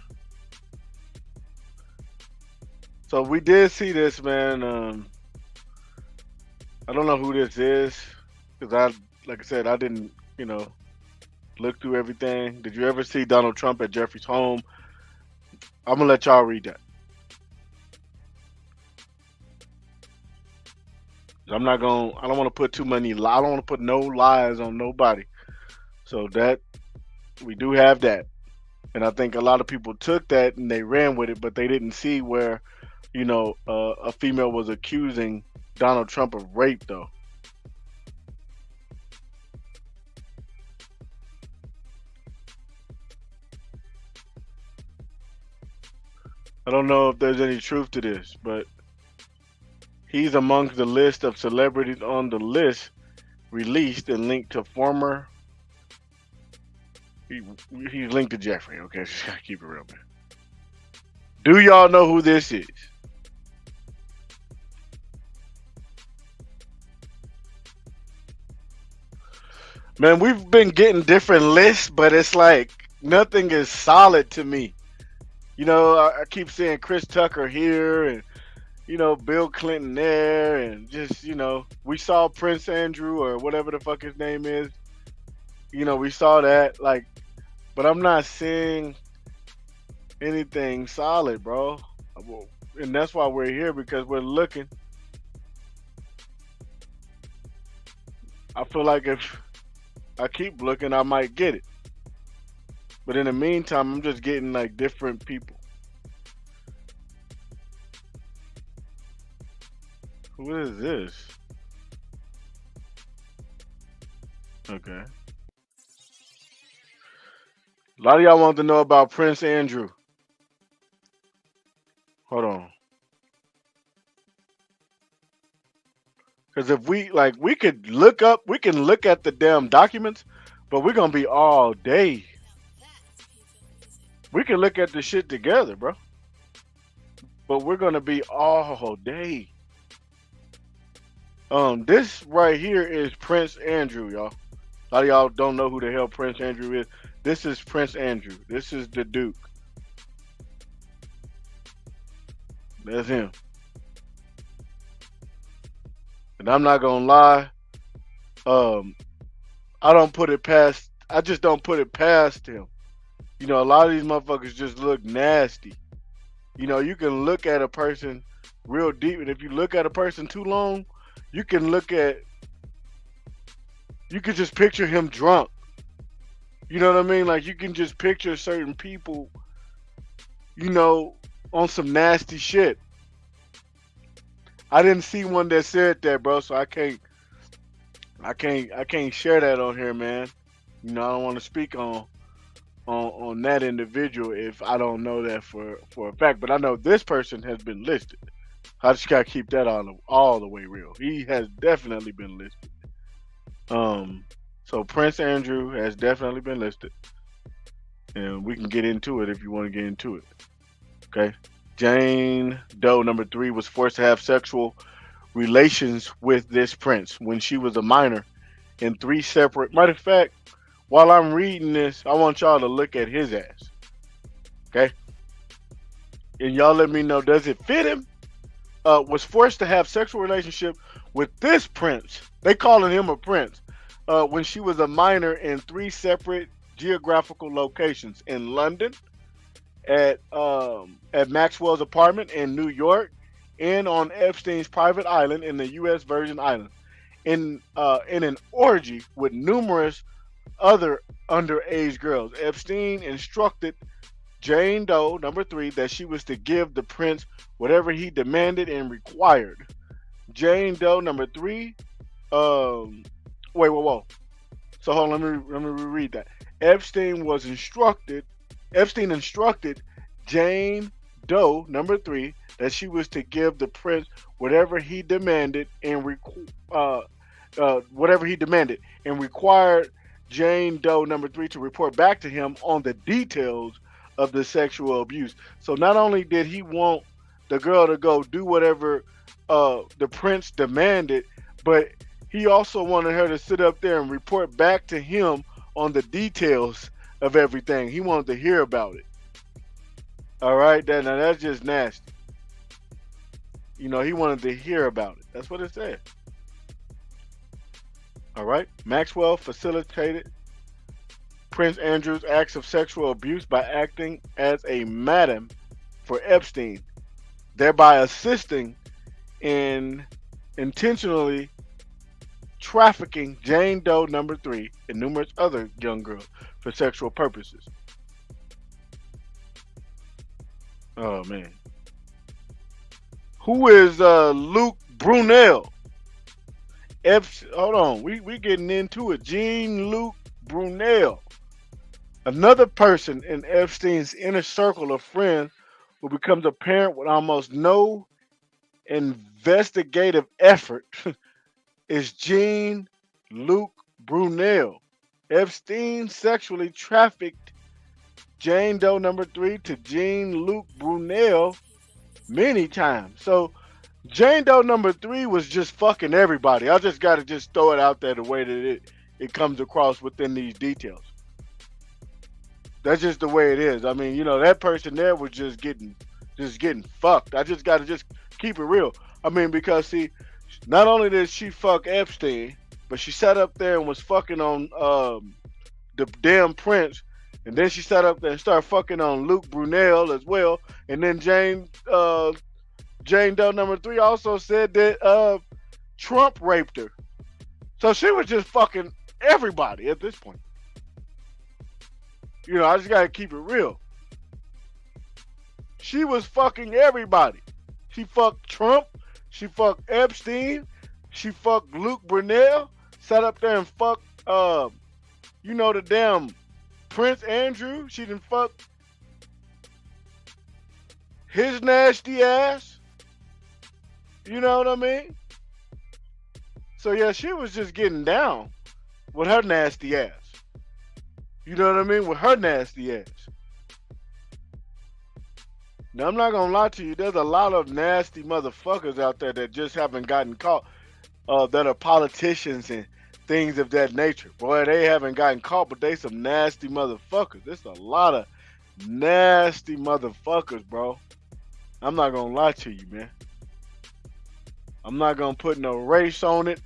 So we did see this, man. I don't know who this is because like I said, I didn't, you know, look through everything. Did you ever see Donald Trump at Jeffrey's home? I'm gonna let y'all read that. I'm not gonna. I don't want to put too many. I don't want to put no lies on nobody. So that we do have that, and I think a lot of people took that and they ran with it, but they didn't see where, a female was accusing Donald Trump of rape, though. I don't know if there's any truth to this, but he's amongst the list of celebrities on the list released and linked to former. He, he's linked to Jeffrey. Okay, just gotta keep it real, man. Do y'all know who this is? Man, we've been getting different lists, but it's like nothing is solid to me. I keep seeing Chris Tucker here and Bill Clinton there, and just we saw Prince Andrew or whatever the fuck his name is. We saw that, like, but I'm not seeing anything solid, bro. And that's why we're here, because we're looking. I feel like if I keep looking, I might get it. But in the meantime, I'm just getting like different people. Who is this? Okay. A lot of y'all want to know about Prince Andrew. Hold on. Because if we could we can look at the damn documents, but we're gonna be all day. We can look at the shit together, bro. But we're gonna be all day. This right here is Prince Andrew, y'all. A lot of y'all don't know who the hell Prince Andrew is. This is Prince Andrew. This is the Duke. That's him. And I'm not gonna lie. Um, I don't put it past. I just don't put it past him. A lot of these motherfuckers just look nasty. You can look at a person real deep, and if you look at a person too long, you can look at. You can just picture him drunk. You know what I mean? Like, you can just picture certain people, on some nasty shit. I didn't see one that said that, bro, so I can't share that on here, man. I don't want to speak on that individual if I don't know that for a fact. But I know this person has been listed. I just gotta keep that on all the way real. He has definitely been listed. So Prince Andrew has definitely been listed, and we can get into it if you want to get into it. Okay. Jane Doe number 3 was forced to have sexual relations with this prince when she was a minor in 3 separate. Matter of fact, while I'm reading this, I want y'all to look at his ass. Okay. And y'all let me know, does it fit him? Was forced to have sexual relationship with this prince. They calling him a prince. When she was a minor in 3 separate geographical locations in London, at Maxwell's apartment in New York, and on Epstein's private island in the U.S. Virgin Islands, in an orgy with numerous other underage girls. Epstein instructed Jane Doe number 3 that she was to give the prince whatever he demanded and required. Jane Doe number 3. Wait, whoa. So hold on, let me reread that. Epstein was instructed. Epstein instructed Jane Doe number three that she was to give the prince whatever he demanded and whatever he demanded, and required Jane Doe number three to report back to him on the details of the sexual abuse. So not only did he want the girl to go do whatever the prince demanded, but he also wanted her to sit up there and report back to him on the details of everything. He wanted to hear about it. All right, now that's just nasty. He wanted to hear about it. That's what it said. All right. Maxwell facilitated Prince Andrew's acts of sexual abuse by acting as a madam for Epstein, thereby assisting in intentionally trafficking Jane Doe number three and numerous other young girls for sexual purposes. Oh man. Who is Luke Brunel? Hold on, we getting into it. Jean-Luc Brunel, another person in Epstein's inner circle of friends who becomes apparent with almost no investigative effort, is Jean-Luc Brunel. Epstein sexually trafficked Jane Doe number three to Jean-Luc Brunel many times. So Jane Doe number three was just fucking everybody. I just gotta just throw it out there the way that it comes across within these details. That's just the way it is. I mean, that person there was just getting fucked. I just gotta just keep it real. I mean, because see, not only did she fuck Epstein, but she sat up there and was fucking on the damn prince, and then she sat up there and started fucking on Luke Brunel as well, and then Jane Doe number three also said that Trump raped her. So she was just fucking everybody at this point. I just gotta keep it real. She was fucking everybody. She fucked Trump. She fucked Epstein. She fucked Luke Brunel. Sat up there and fucked, the damn Prince Andrew. She done fucked his nasty ass. You know what I mean? So yeah, she was just getting down with her nasty ass. You know what I mean? With her nasty ass. Now I'm not gonna lie to you, there's a lot of nasty motherfuckers out there that just haven't gotten caught, that are politicians and things of that nature. Boy, they haven't gotten caught, but they some nasty motherfuckers. There's a lot of nasty motherfuckers, bro. I'm not gonna lie to you, man. I'm not gonna put no race on it.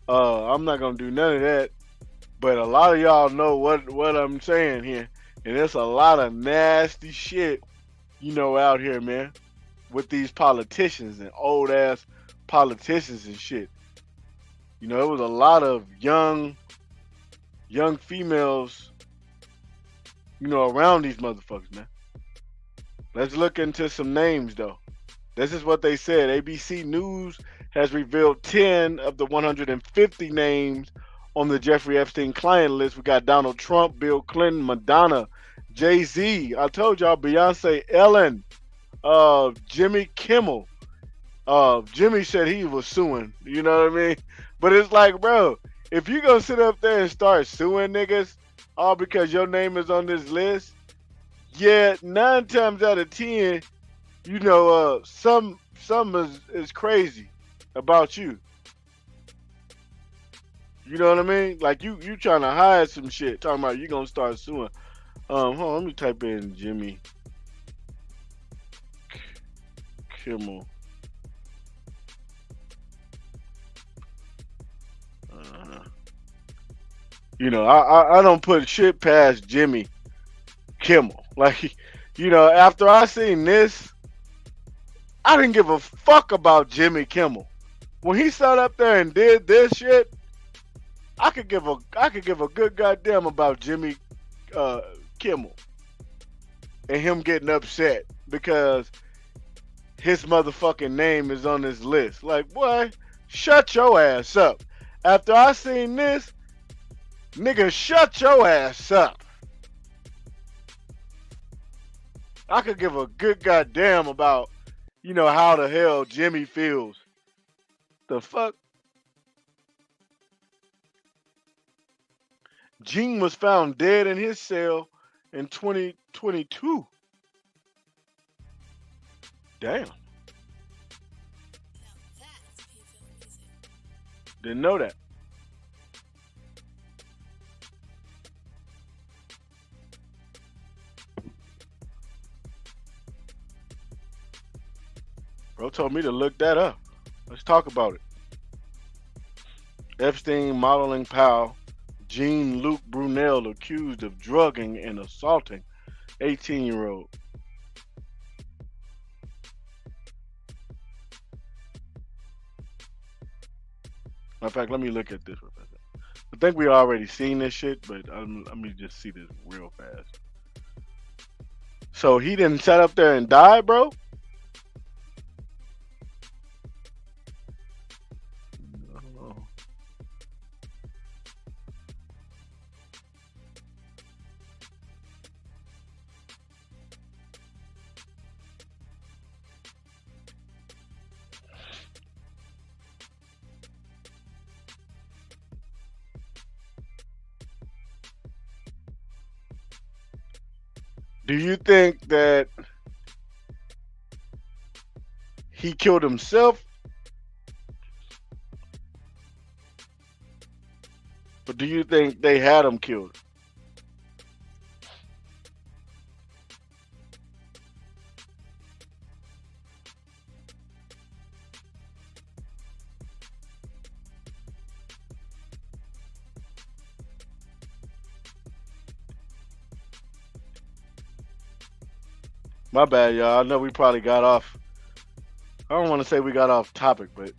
I'm not gonna do none of that. But a lot of y'all know what I'm saying here. And there's a lot of nasty shit, out here, man. With these politicians and old ass politicians and shit. It was a lot of young females, around these motherfuckers, man. Let's look into some names though. This is what they said. ABC News has revealed 10 of the 150 names on the Jeffrey Epstein client list. We got Donald Trump, Bill Clinton, Madonna, Jay-Z. I told y'all, Beyonce, Ellen, Jimmy Kimmel. Jimmy said he was suing. You know what I mean? But it's like, bro, if you gonna sit up there and start suing niggas all because your name is on this list, yeah, 9 times out of 10, some is crazy about you. You know what I mean? Like you trying to hide some shit, talking about you gonna start suing. Hold on, let me type in Jimmy Kimmel. I don't put shit past Jimmy Kimmel. Like, after I seen this, I didn't give a fuck about Jimmy Kimmel. When he sat up there and did this shit, I could give a good goddamn about Jimmy Kimmel and him getting upset because his motherfucking name is on this list. Like, boy, shut your ass up. After I seen this, Nigga, shut your ass up. I could give a good goddamn about, how the hell Jimmy feels. The fuck? Gene was found dead in his cell in 2022. Damn. Didn't know that. Bro told me to look that up. Let's talk about it. Epstein modeling pal Jean Luc Brunel accused of drugging and assaulting 18-year-old. Matter of fact, let me look at this real fast. I think we already seen this shit, but let me just see this real fast. So he didn't sat up there and die, bro? Oh. Do you think that he killed himself, or do you think they had him killed? My bad, y'all. I know we probably got off. I don't want to say we got off topic, but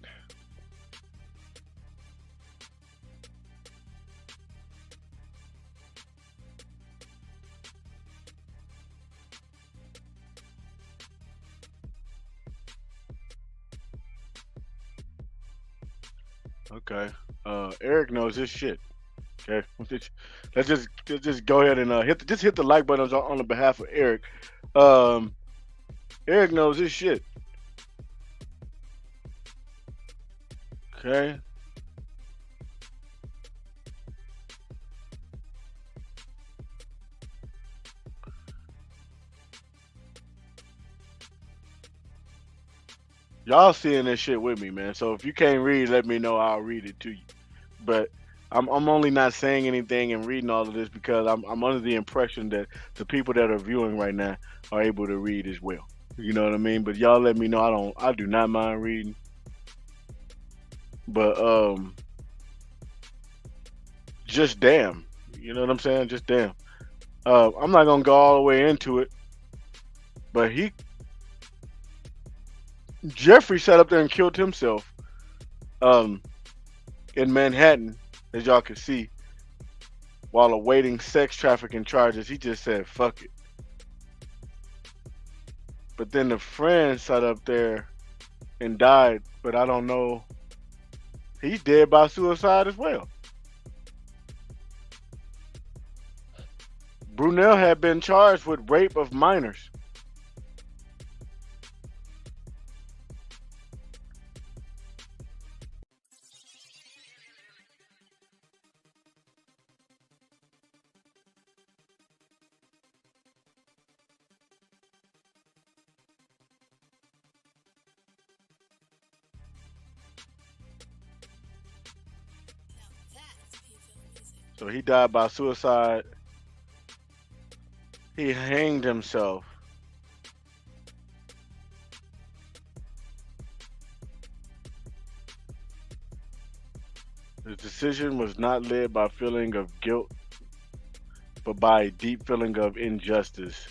okay. Eric knows his shit. Okay, let's just go ahead and hit the like button on the behalf of Eric. Um, Eric knows his shit. Okay, y'all seeing this shit with me, man. So if you can't read, let me know. I'll read it to you. But I'm only not saying anything and reading all of this because I'm under the impression that the people that are viewing right now are able to read as well. You know what I mean? But y'all let me know. I do not mind reading. But just damn. You know what I'm saying? Just damn. I'm not gonna go all the way into it, but Jeffrey sat up there and killed himself um in Manhattan, as y'all can see, while awaiting sex trafficking charges. He just said fuck it. But then the friend sat up there and died, but I don't know. He's dead by suicide as well. Brunel had been charged with rape of minors. So he died by suicide. He hanged himself. His decision was not led by feeling of guilt, but by a deep feeling of injustice.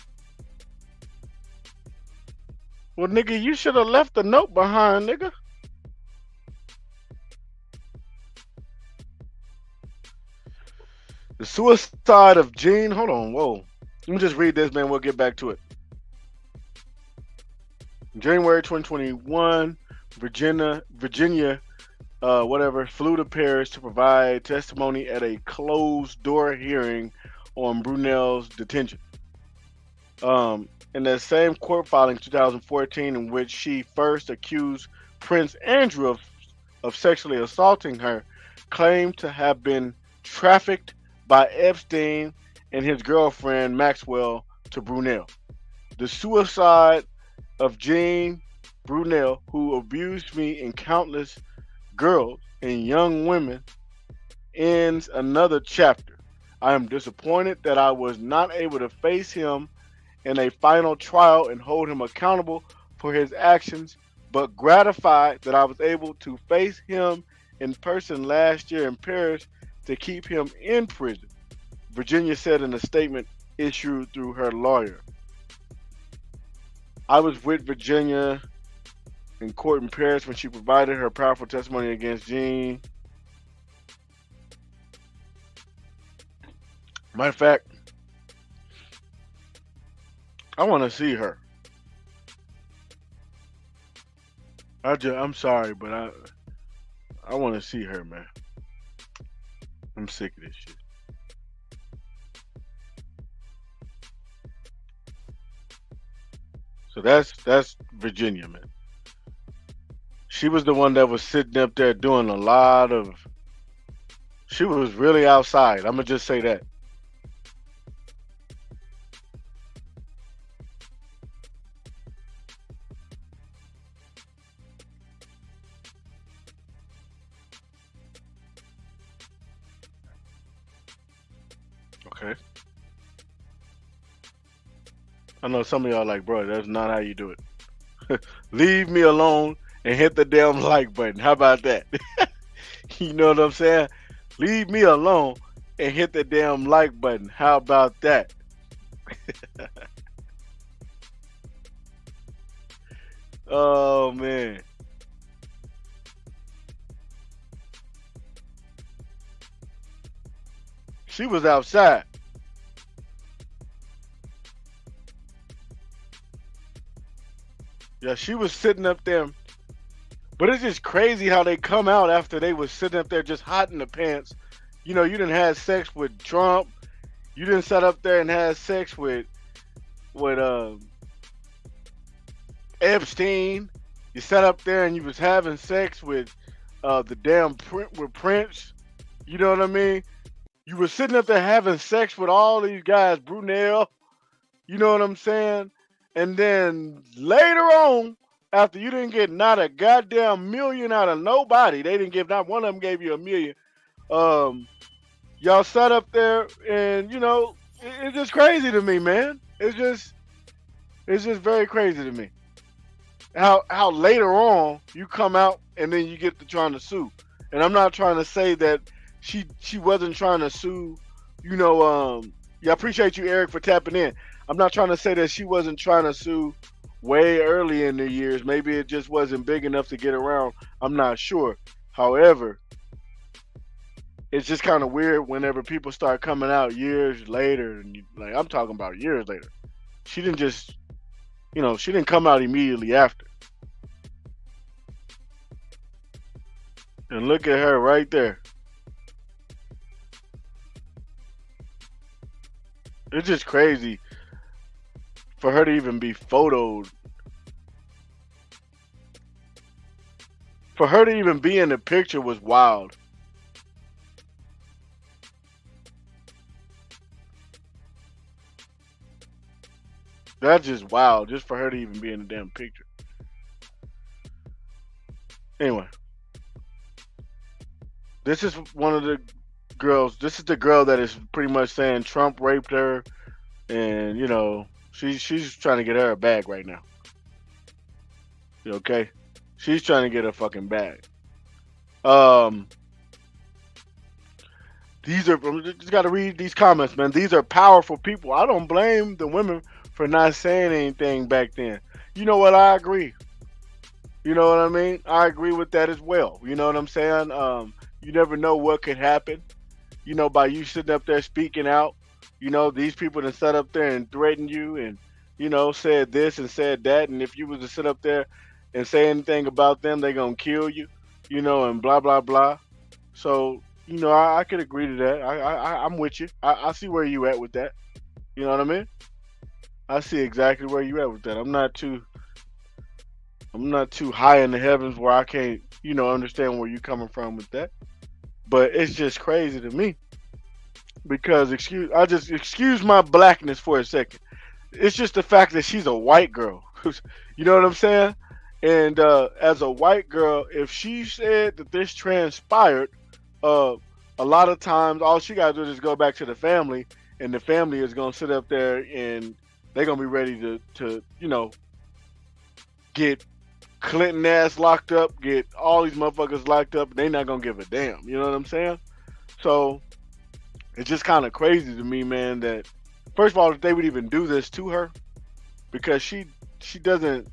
Well, nigga, you should have left a note behind, nigga. The suicide of Gene. Hold on, whoa. Let me just read this, man. We'll get back to it. January 2021, Virginia whatever, flew to Paris to provide testimony at a closed door hearing on Brunel's detention. In that same court filing, 2014, in which she first accused Prince Andrew of sexually assaulting her, claimed to have been trafficked by Epstein and his girlfriend Maxwell to Brunel. The suicide of Jean Brunel, who abused me and countless girls and young women, ends another chapter. I am disappointed that I was not able to face him in a final trial and hold him accountable for his actions, but gratified that I was able to face him in person last year in Paris to keep him in prison, Virginia said in a statement issued through her lawyer. I was with Virginia in court in Paris when she provided her powerful testimony against Jean. Matter of fact, I want to see her. I'm sorry, but I want to see her, man. I'm sick of this shit. So that's Virginia, man. She was the one that was sitting up there doing a lot of. She was really outside. I'm gonna just say that. Okay. I know some of y'all like, bro, that's not how you do it. Leave me alone and hit the damn like button. How about that? You know what I'm saying? Leave me alone and hit the damn like button. How about that? Oh man. She was outside. Yeah, she was sitting up there. But it's just crazy how they come out after they was sitting up there just hot in the pants. You know, you didn't have sex with Trump. You didn't sit up there and have sex with Epstein. You sat up there and you was having sex with the damn with Prince. You know what I mean? You were sitting up there having sex with all these guys, Brunel. You know what I'm saying? And then later on, after you didn't get not a goddamn million out of nobody, they didn't give not one of them gave you a million. Um, y'all sat up there, and you know it's just crazy to me, man. It's just very crazy to me. How later on you come out and then you get to trying to sue. And I'm not trying to say that she wasn't trying to sue. You know, yeah, I appreciate you, Eric, for tapping in. I'm not trying to say that she wasn't trying to sue way early in the years. Maybe it just wasn't big enough to get around. I'm not sure. However, it's just kind of weird whenever people start coming out years later, and like I'm talking about years later. She didn't just, she didn't come out immediately after. And look at her right there. It's just crazy for her to even be photoed. For her to even be in the picture was wild. That's just wild, just for her to even be in the damn picture. Anyway, this is one of the girls. This is the girl that is pretty much saying Trump raped her, and she's trying to get her a bag right now. Okay, she's trying to get a fucking bag. Um, these are just got to read these comments, man. These are powerful people. I don't blame the women for not saying anything back then. You know what? I agree. You know what I mean? I agree with that as well. You know what I'm saying? You never know what could happen. By you sitting up there speaking out. These people that sat up there and threatened you and, said this and said that. And if you was to sit up there and say anything about them, they gonna kill you. and blah blah blah. So, I could agree to that. I'm with you. I see where you at with that. You know what I mean? I see exactly where you at with that. I'm not too high in the heavens where I can't, understand where you coming from with that. But it's just crazy to me because excuse my blackness for a second. It's just the fact that she's a white girl. You know what I'm saying? And as a white girl, if she said that this transpired, uh, a lot of times all she gotta do is go back to the family, and the family is gonna sit up there and they're gonna be ready to get Clinton ass locked up, get all these motherfuckers locked up, and they not gonna give a damn. You know what I'm saying? So it's just kind of crazy to me, man. That first of all, if they would even do this to her, because she doesn't.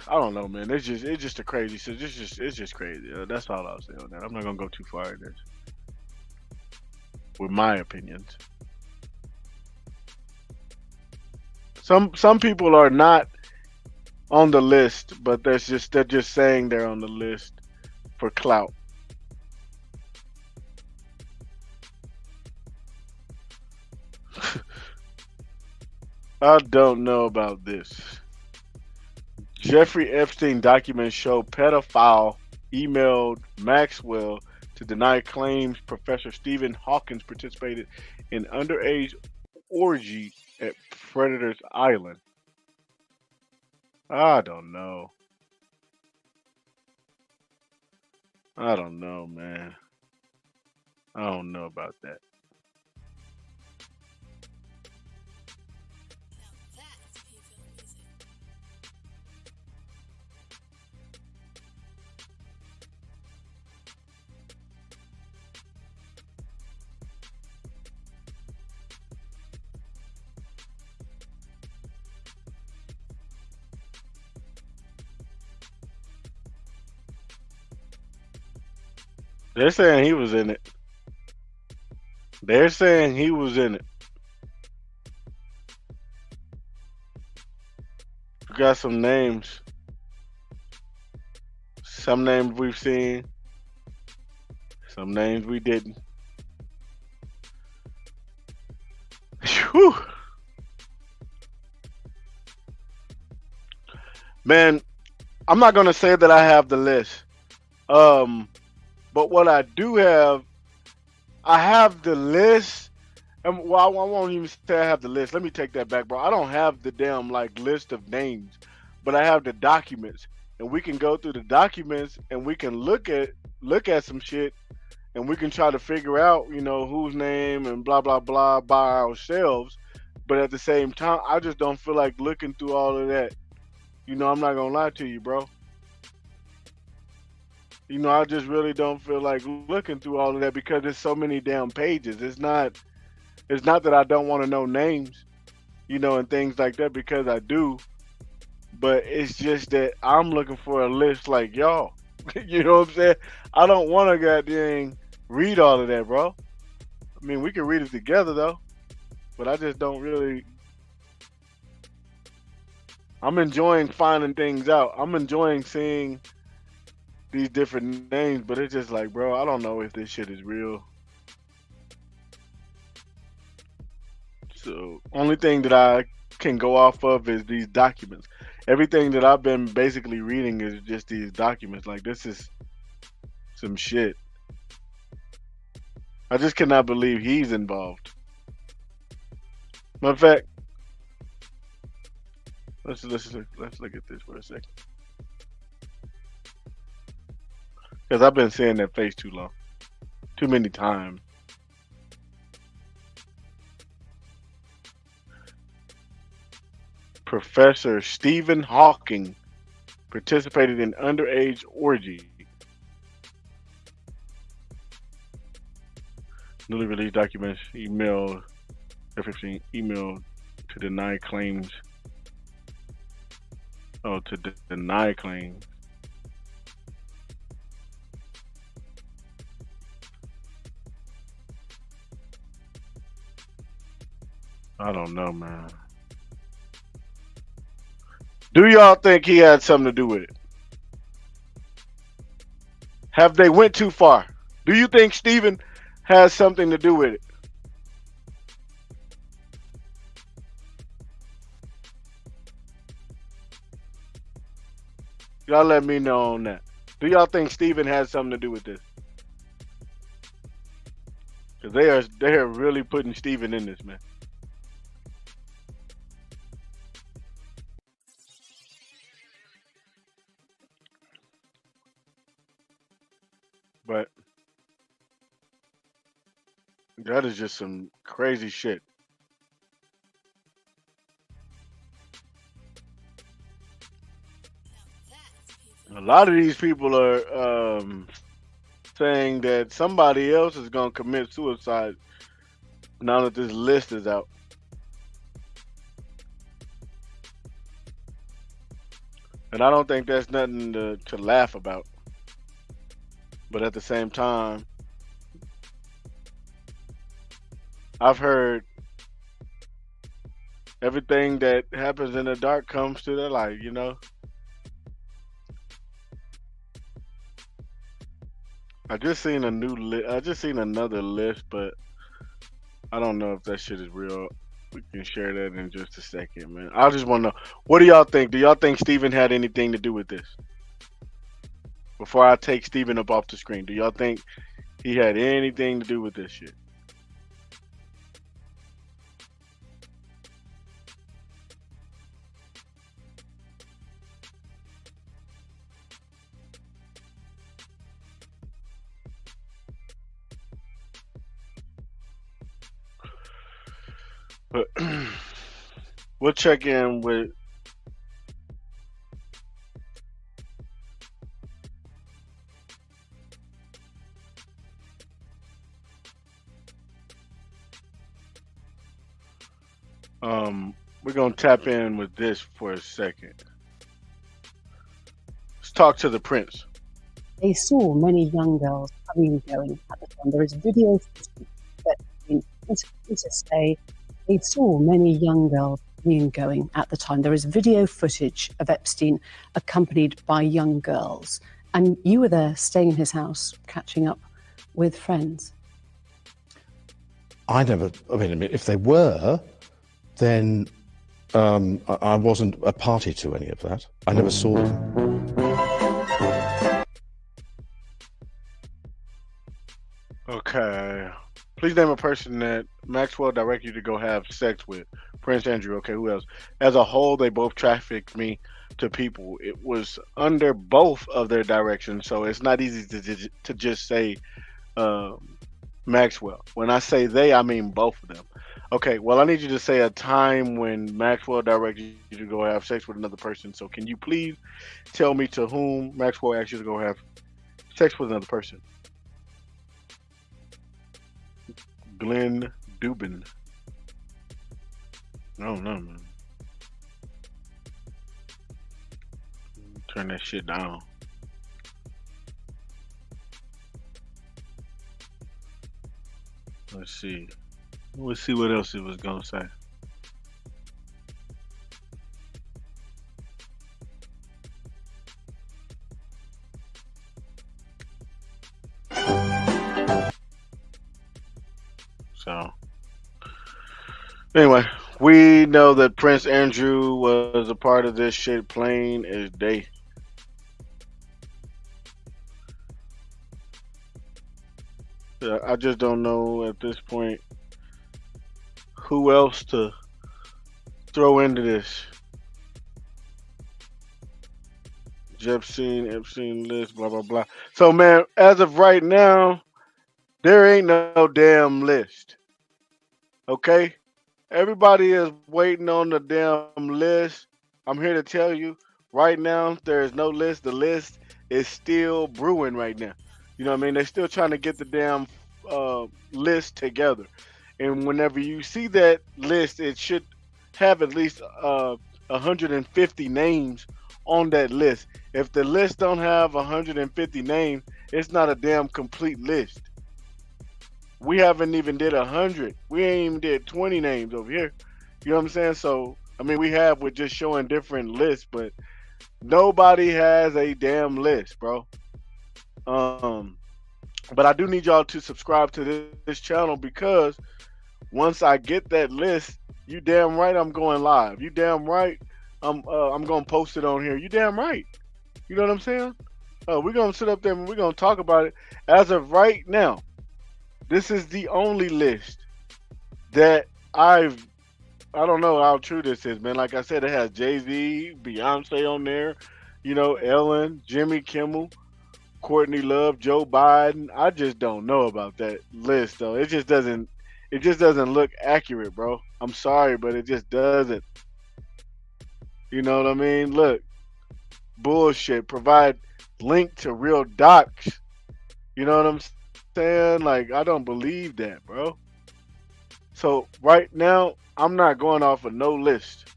I don't know, man. It's just a crazy. So it's just crazy. That's all I'll say on that. I'm not gonna go too far in this with my opinions. Some people are not on the list, but they're just saying they're on the list for clout. I don't know about this. Jeffrey Epstein documents show pedophile emailed Maxwell to deny claims Professor Stephen Hawkins participated in underage orgy at Predator's Island. I don't know. I don't know, man. I don't know about that. They're saying he was in it. They're saying he was in it. We got some names. Some names we've seen. Some names we didn't. Whew. Man, I'm not gonna say that I have the list. Um, but what I have the list. And well, I won't even say I have the list. Let me take that back, bro. I don't have the damn like list of names, but I have the documents, and we can go through the documents and we can look at some shit, and we can try to figure out, whose name and blah blah blah by ourselves. But at the same time, I just don't feel like looking through all of that. I'm not gonna lie to you, bro. I just really don't feel like looking through all of that because there's so many damn pages. It's not that I don't want to know names, and things like that because I do, but it's just that I'm looking for a list like y'all. You know what I'm saying? I don't want to goddamn read all of that, bro. I mean, we can read it together though, but I just don't really. I'm enjoying finding things out. I'm enjoying seeing these different names, but it's just like, bro, I don't know if this shit is real. So, only thing that I can go off of is these documents. Everything that I've been basically reading is just these documents. Like, this is some shit. I just cannot believe he's involved. Matter of fact, let's look at this for a second. Because I've been seeing that face too long, too many times. Professor Stephen Hawking participated in underage orgy. Newly released documents emailed F-15 emailed to deny claims. Oh, to deny claims. I don't know, man. Do y'all think he had something to do with it? Have they went too far? Do you think Stephen has something to do with it? Y'all let me know on that. Do y'all think Stephen has something to do with this? Because they are really putting Stephen in this, man. But that is just some crazy shit. A lot of these people are saying that somebody else is gonna commit suicide now that this list is out, and I don't think that's nothing to laugh about. But at the same time, I've heard everything that happens in the dark comes to the light. I just seen a new list. I just seen another list, but I don't know if that shit is real. We can share that in just a second, man. I just want to know, what do y'all think? Do y'all think Steven had anything to do with this? Before I take Steven up off the screen, do y'all think he had anything to do with this shit? But we'll check in with. We're gonna tap in with this for a second. Let's talk to the prince. They saw many young girls coming and going at the time. There is video footage that to say they saw many young girls coming and going at the time. There is video footage of Epstein accompanied by young girls. And you were there staying in his house, catching up with friends. I mean, if they were, then I wasn't a party to any of that. I never saw them. Okay. Please name a person that Maxwell directed you to go have sex with. Prince Andrew. Okay, who else? As a whole, they both trafficked me to people. It was under both of their directions, so it's not easy to just say Maxwell. When I say they, I mean both of them. Okay, well, I need you to say a time when Maxwell directed you to go have sex with another person. So, can you please tell me to whom Maxwell asked you to go have sex with another person? Glenn Dubin. I don't know, man. Turn that shit down. Let's see. Let's see what else it was gonna say. So, anyway, we know that Prince Andrew was a part of this shit plain as day. I just don't know at this point who else to throw into this. Epstein list, blah blah blah. So man, as of right now, there ain't no damn list. Okay? Everybody is waiting on the damn list. I'm here to tell you right now there is no list. The list is still brewing right now. You know what I mean? They're still trying to get the damn list together. And whenever you see that list, it should have at least 150 names on that list. If the list don't have 150 names, it's not a damn complete list. We haven't even did 100. We ain't even did 20 names over here. You know what I'm saying? So I mean, we have with just showing different lists, but nobody has a damn list, bro. Um, but I do need y'all to subscribe to this channel because once I get that list, you damn right I'm going live. You damn right I'm gonna post it on here. You damn right. You know what I'm saying? We're gonna sit up there and we're gonna talk about it. As of right now, this is the only list that I don't know how true this is, man. Like I said, it has Jay Z, Beyonce on there, Ellen, Jimmy Kimmel, Courtney Love, Joe Biden. I just don't know about that list though. It just doesn't look accurate, bro. I'm sorry, but it just doesn't. You know what I mean? Look, bullshit. Provide link to real docs. You know what I'm saying? Like I don't believe that, bro. So right now, I'm not going off of no list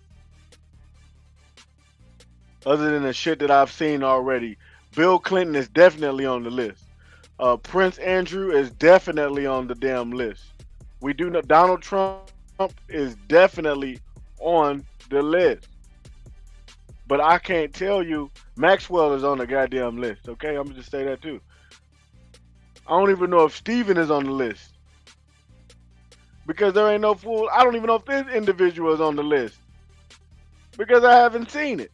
other than the shit that I've seen already. Bill Clinton is definitely on the list. Prince Andrew is definitely on the damn list. We do know Donald Trump is definitely on the list. But I can't tell you Maxwell is on the goddamn list. Okay, I'm gonna just say that too. I don't even know if Steven is on the list because there ain't no fool. I don't even know if this individual is on the list because I haven't seen it.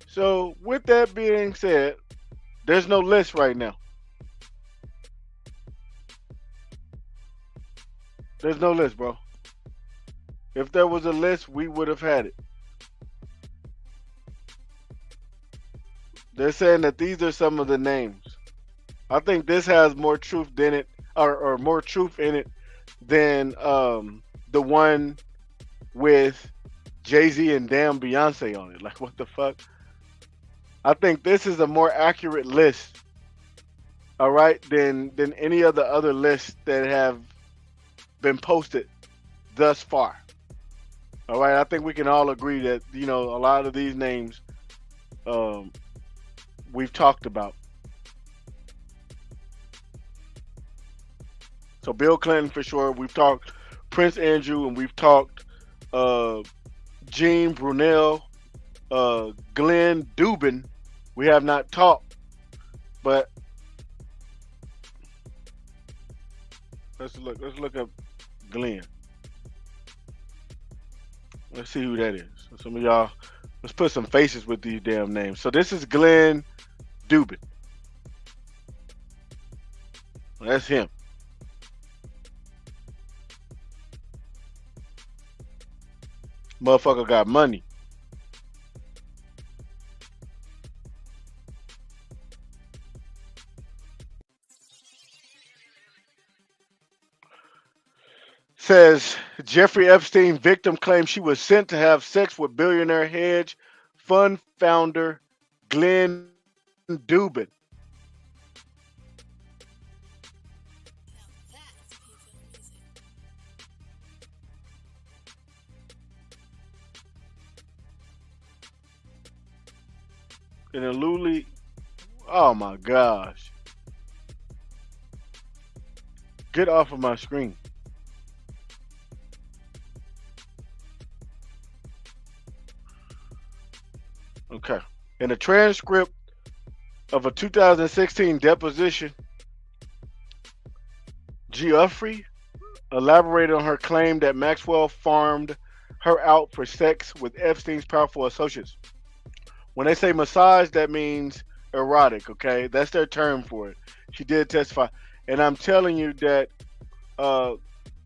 So with that being said, there's no list right now. There's no list, bro. If there was a list, we would have had it. They're saying that these are some of the names. I think this has more truth than it, or more truth in it than the one with Jay Z and damn Beyonce on it. Like what the fuck? I think this is a more accurate list, all right, than any of the other lists that have been posted thus far. All right, I think we can all agree that a lot of these names um, we've talked about. So Bill Clinton for sure. We've talked Prince Andrew, and we've talked uh, Jean Brunel, Glenn Dubin. We have not talked, but let's look. Let's look up Glenn. Let's see who that is. Some of y'all, let's put some faces with these damn names. So this is Glenn Dubin. That's him. Motherfucker got money. Says Jeffrey Epstein victim claims she was sent to have sex with billionaire hedge fund founder Glenn Dubin. And then Luli, oh my gosh. Get off of my screen. Okay. In a transcript of a 2016 deposition, Geoffrey elaborated on her claim that Maxwell farmed her out for sex with Epstein's powerful associates. When they say massage, that means erotic, okay? That's their term for it. She did testify. And I'm telling you that, uh,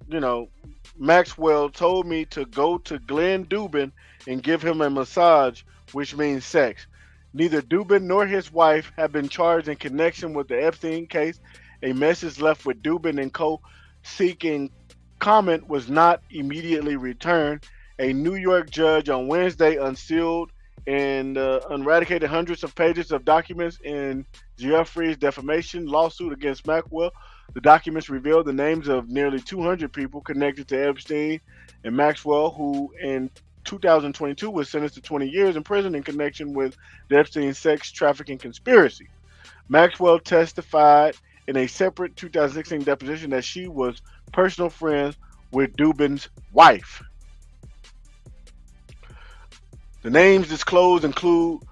you know, Maxwell told me to go to Glenn Dubin and give him a massage, which means sex. Neither Dubin nor his wife have been charged in connection with the Epstein case. A message left with Dubin and co. seeking comment was not immediately returned. A New York judge on Wednesday unsealed and eradicated hundreds of pages of documents in Geoffrey's defamation lawsuit against Maxwell. The documents revealed the names of nearly 200 people connected to Epstein and Maxwell, who in 2022 was sentenced to 20 years in prison in connection with the Epstein sex trafficking conspiracy. Maxwell testified in a separate 2016 deposition that she was personal friends with Dubin's wife. The names disclosed include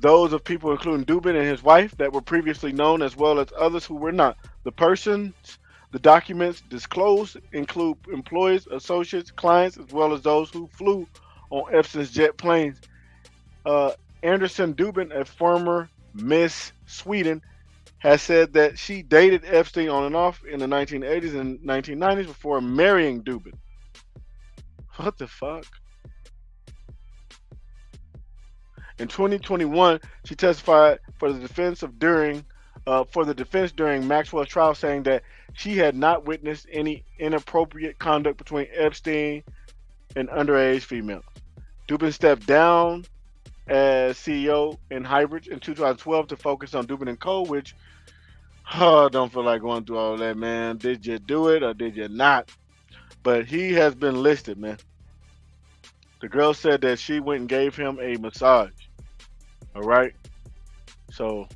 those of people including Dubin and his wife that were previously known, as well as others who were not. The documents disclosed include employees, associates, clients, as well as those who flew on Epstein's jet planes. Uh, Anderson Dubin, a former Miss Sweden, has said that she dated Epstein on and off in the 1980s and 1990s before marrying Dubin. What the fuck? In 2021, she testified for the defense during Maxwell's trial, saying that she had not witnessed any inappropriate conduct between Epstein and underage females. Dubin stepped down as CEO in Highbridge in 2012 to focus on Dubin and Co., which I don't feel like going through all that, man. Did you do it or did you not? But he has been listed, man. The girl said that she went and gave him a massage. All right. So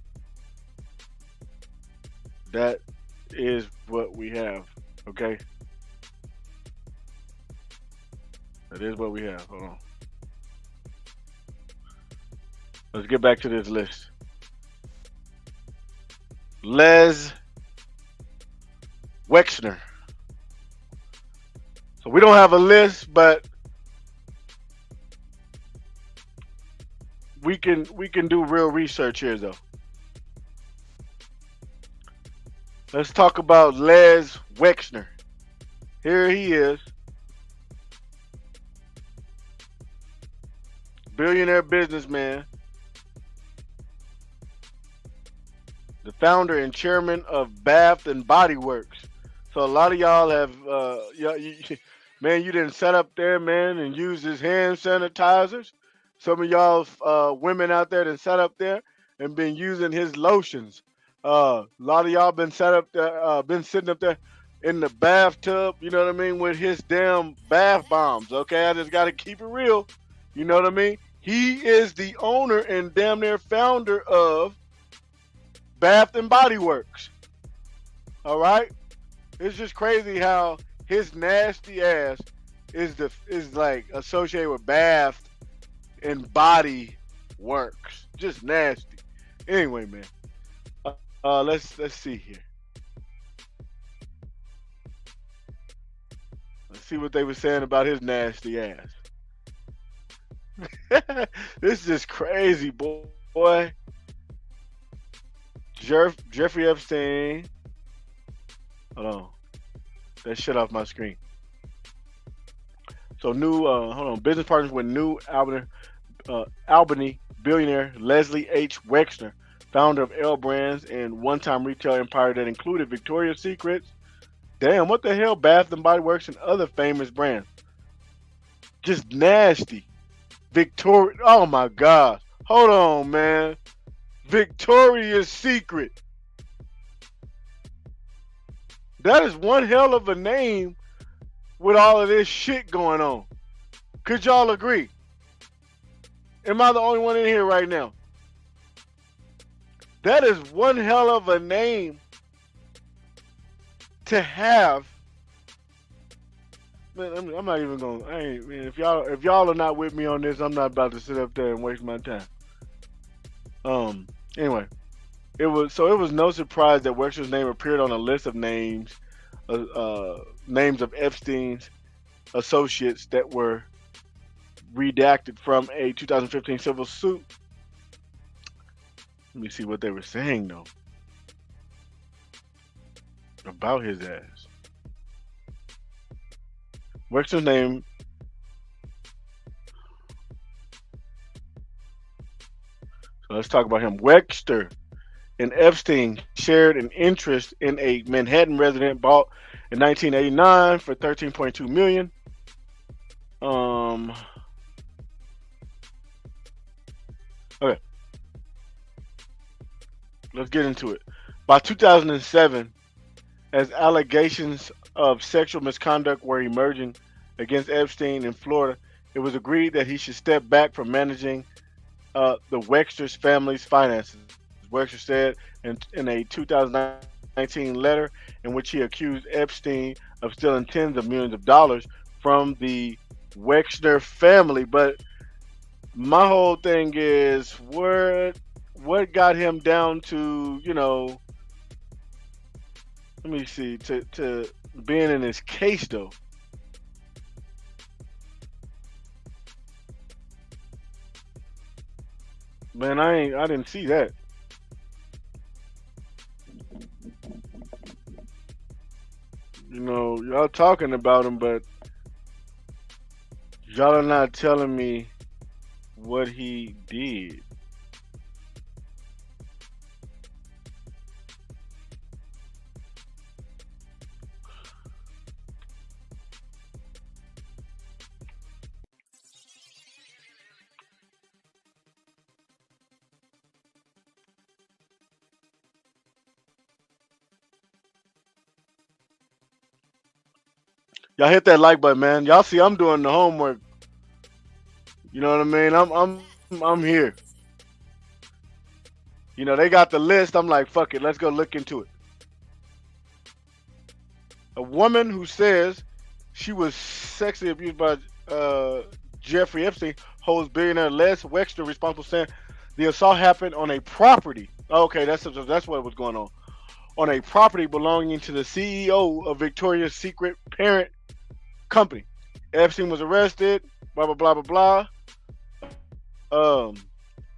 that is what we have. Okay. That is what we have. Hold on. Let's get back to this list. Les Wexner. So we don't have a list, but we can do real research here though. Let's talk about Les Wexner. Here he is. Billionaire businessman. The founder and chairman of Bath and Body Works. So a lot of y'all have, man, you didn't set up there, man, and use his hand sanitizers. Some of y'all women out there that sat up there and been using his lotions. A lot of y'all been been sitting up there in the bathtub, you know what I mean, with his damn bath bombs. Okay, I just gotta keep it real. You know what I mean? He is the owner and damn near founder of Bath and Body Works. All right, it's just crazy how his nasty ass is like associated with Bath and Body Works. Just nasty. Anyway, man. Let's see here. Let's see what they were saying about his nasty ass. This is just crazy, boy. Jeffrey Epstein. Hold on. That shit off my screen. So hold on. Business partners with new Albany billionaire Leslie H. Wexner, founder of L Brands and one-time retail empire that included Victoria's Secrets. Damn, what the hell? Bath and Body Works and other famous brands. Just nasty. Victoria. Oh my God. Hold on, man. Victoria's Secret. That is one hell of a name with all of this shit going on. Could y'all agree? Am I the only one in here right now? That is one hell of a name to have. Man, I'm not even going. Man, if y'all are not with me on this, I'm not about to sit up there and waste my time. Anyway, it was no surprise that Wexner's name appeared on a list of names of Epstein's associates that were redacted from a 2015 civil suit. Let me see what they were saying though about his ass. Wexner's name. So let's talk about him. Wexner and Epstein shared an interest in a Manhattan resident bought in 1989 for $13.2 million. Okay. Let's get into it. By 2007, as allegations of sexual misconduct were emerging against Epstein in Florida, it was agreed that he should step back from managing the Wexner's family's finances. Wexner said in a 2019 letter in which he accused Epstein of stealing tens of millions of dollars from the Wexner family. But My whole thing is what got him down to, let me see, to being in this case though. Man, I didn't see that. Y'all talking about him, but y'all are not telling me what he did. Y'all hit that like button, man. Y'all see I'm doing the homework. You know what I mean? I'm here. They got the list. I'm like, fuck it, let's go look into it. A woman who says she was sexually abused by uh, Jeffrey Epstein holds billionaire Les Wexner responsible, saying the assault happened on a property. Okay, that's what was going on. On a property belonging to the CEO of Victoria's Secret parent company. Epstein was arrested. Blah blah blah blah blah.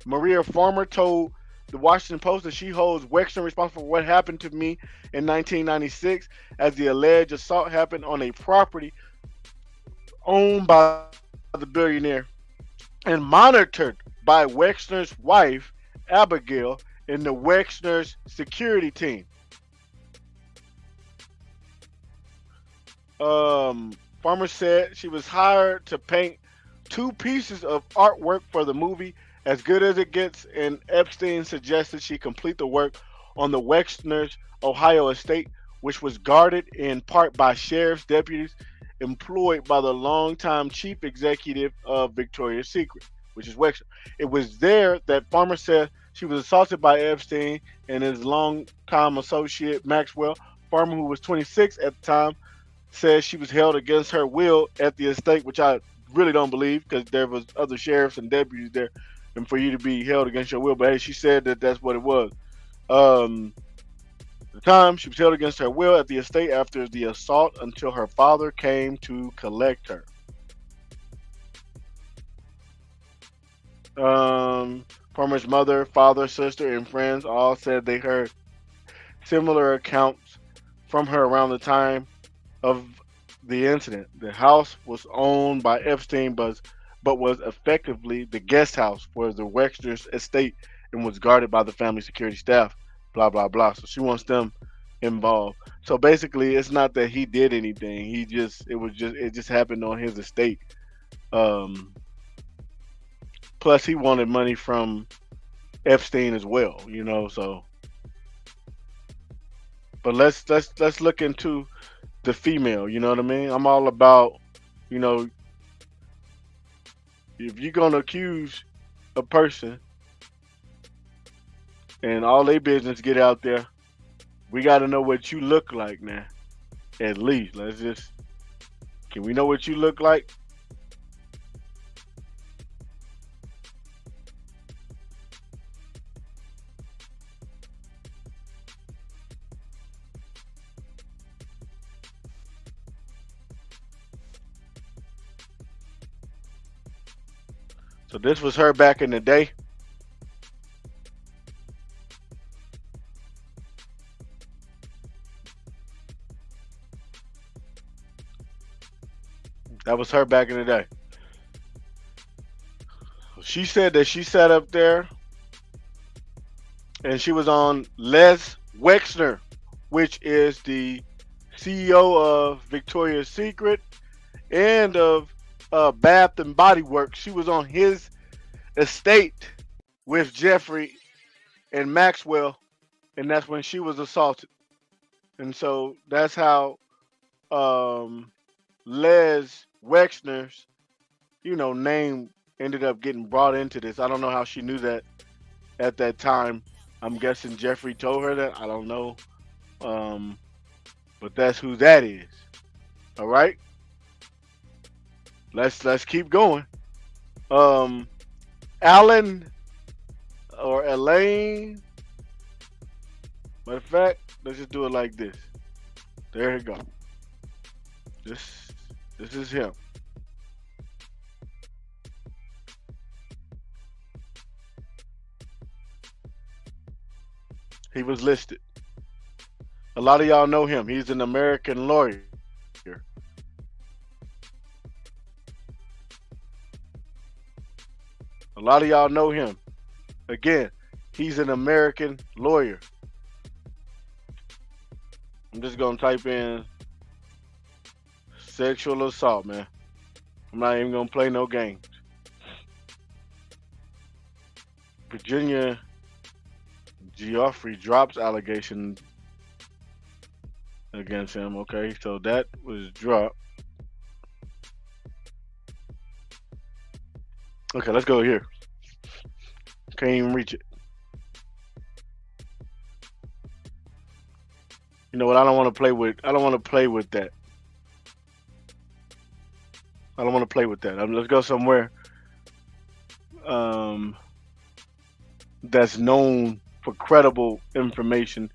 Maria Farmer told the Washington Post that she holds Wexner responsible for what happened to me in 1996, as the alleged assault happened on a property owned by the billionaire and monitored by Wexner's wife, Abigail, and the Wexner's security team. Farmer said she was hired to paint two pieces of artwork for the movie As Good as It Gets, and Epstein suggested she complete the work on the Wexner's Ohio estate, which was guarded in part by sheriff's deputies employed by the longtime chief executive of Victoria's Secret, which is Wexner. It was there that Farmer said she was assaulted by Epstein and his longtime associate Maxwell. Farmer, who was 26 at the time, says she was held against her will at the estate, which I really don't believe because there was other sheriffs and deputies there, and for you to be held against your will. But hey, she said that that's what it was. At the time, she was held against her will at the estate after the assault until her father came to collect her. Farmer's mother, father, sister, and friends all said they heard similar accounts from her around the time of the incident. The house was owned by Epstein, but was effectively the guest house for the Wexner's estate and was guarded by the family security staff. Blah blah blah. So she wants them involved. So basically, it's not that he did anything. It just happened on his estate. Um, Plus, he wanted money from Epstein as well. So but let's look into the female. You know what I mean? I'm all about, you know, if you're gonna accuse a person and all their business get out there, we got to know what you look like now. At least, can we know what you look like? So this was her back in the day. That was her back in the day. She said that she sat up there and she was on Les Wexner, which is the CEO of Victoria's Secret and of Bath and Body Works. She was on his estate with Jeffrey and Maxwell, and that's when she was assaulted. And so that's how um, Les Wexner's, name ended up getting brought into this. I don't know how she knew that at that time. I'm guessing Jeffrey told her that. I don't know. Um, but that's who that is. All right. Let's keep going. Um, Alan or Elaine. Matter of fact, let's just do it like this. There you go. This this is him. He was listed. A lot of y'all know him. He's an American lawyer. A lot of y'all know him. Again, he's an American lawyer. I'm just gonna type in sexual assault, man. I'm not even gonna play no games. Virginia Geoffrey drops allegation against him. Okay, so that was dropped. Okay, let's go here. Can't even reach it. You know what? I don't want to play with. I don't want to play with that. I don't want to play with that. Let's go somewhere um, that's known for credible information.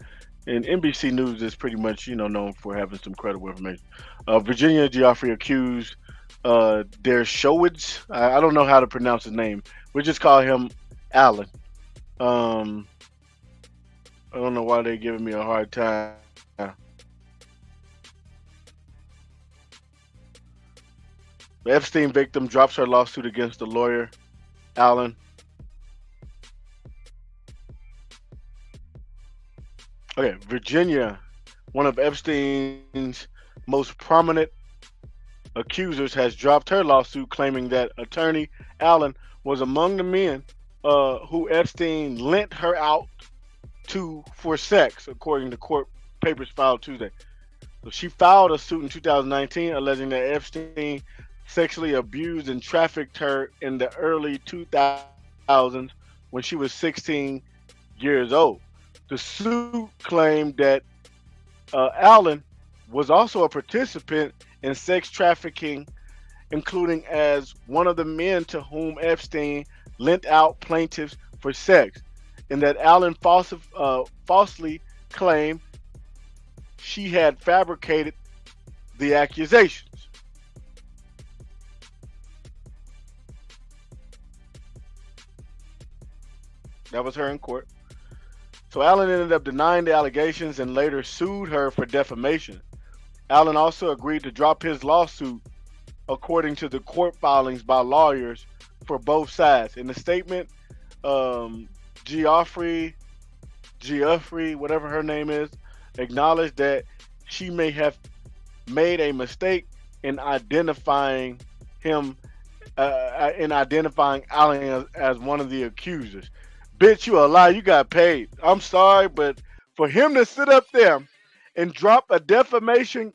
And NBC News is pretty much, known for having some credible information. Virginia Geoffrey accused Dershowitz. I don't know how to pronounce his name. We just call him Alan. Um, I don't know why they're giving me a hard time. The Epstein victim drops her lawsuit against the lawyer, Allen. Okay, Virginia, one of Epstein's most prominent accusers, has dropped her lawsuit claiming that attorney Allen was among the men who Epstein lent her out to for sex, according to court papers filed Tuesday. So she filed a suit in 2019 alleging that Epstein sexually abused and trafficked her in the early 2000s when she was 16 years old. The suit claimed that Allen was also a participant in sex trafficking, including as one of the men to whom Epstein lent out plaintiffs for sex, and that Allen falsely claimed she had fabricated the accusations. That was her in court. So Allen ended up denying the allegations and later sued her for defamation. Allen also agreed to drop his lawsuit, according to the court filings by lawyers for both sides. In the statement, Geoffrey, whatever her name is, acknowledged that she may have made a mistake in identifying him, Allen as one of the accusers. Bitch, you a lie. You got paid. I'm sorry, but for him to sit up there and drop a defamation,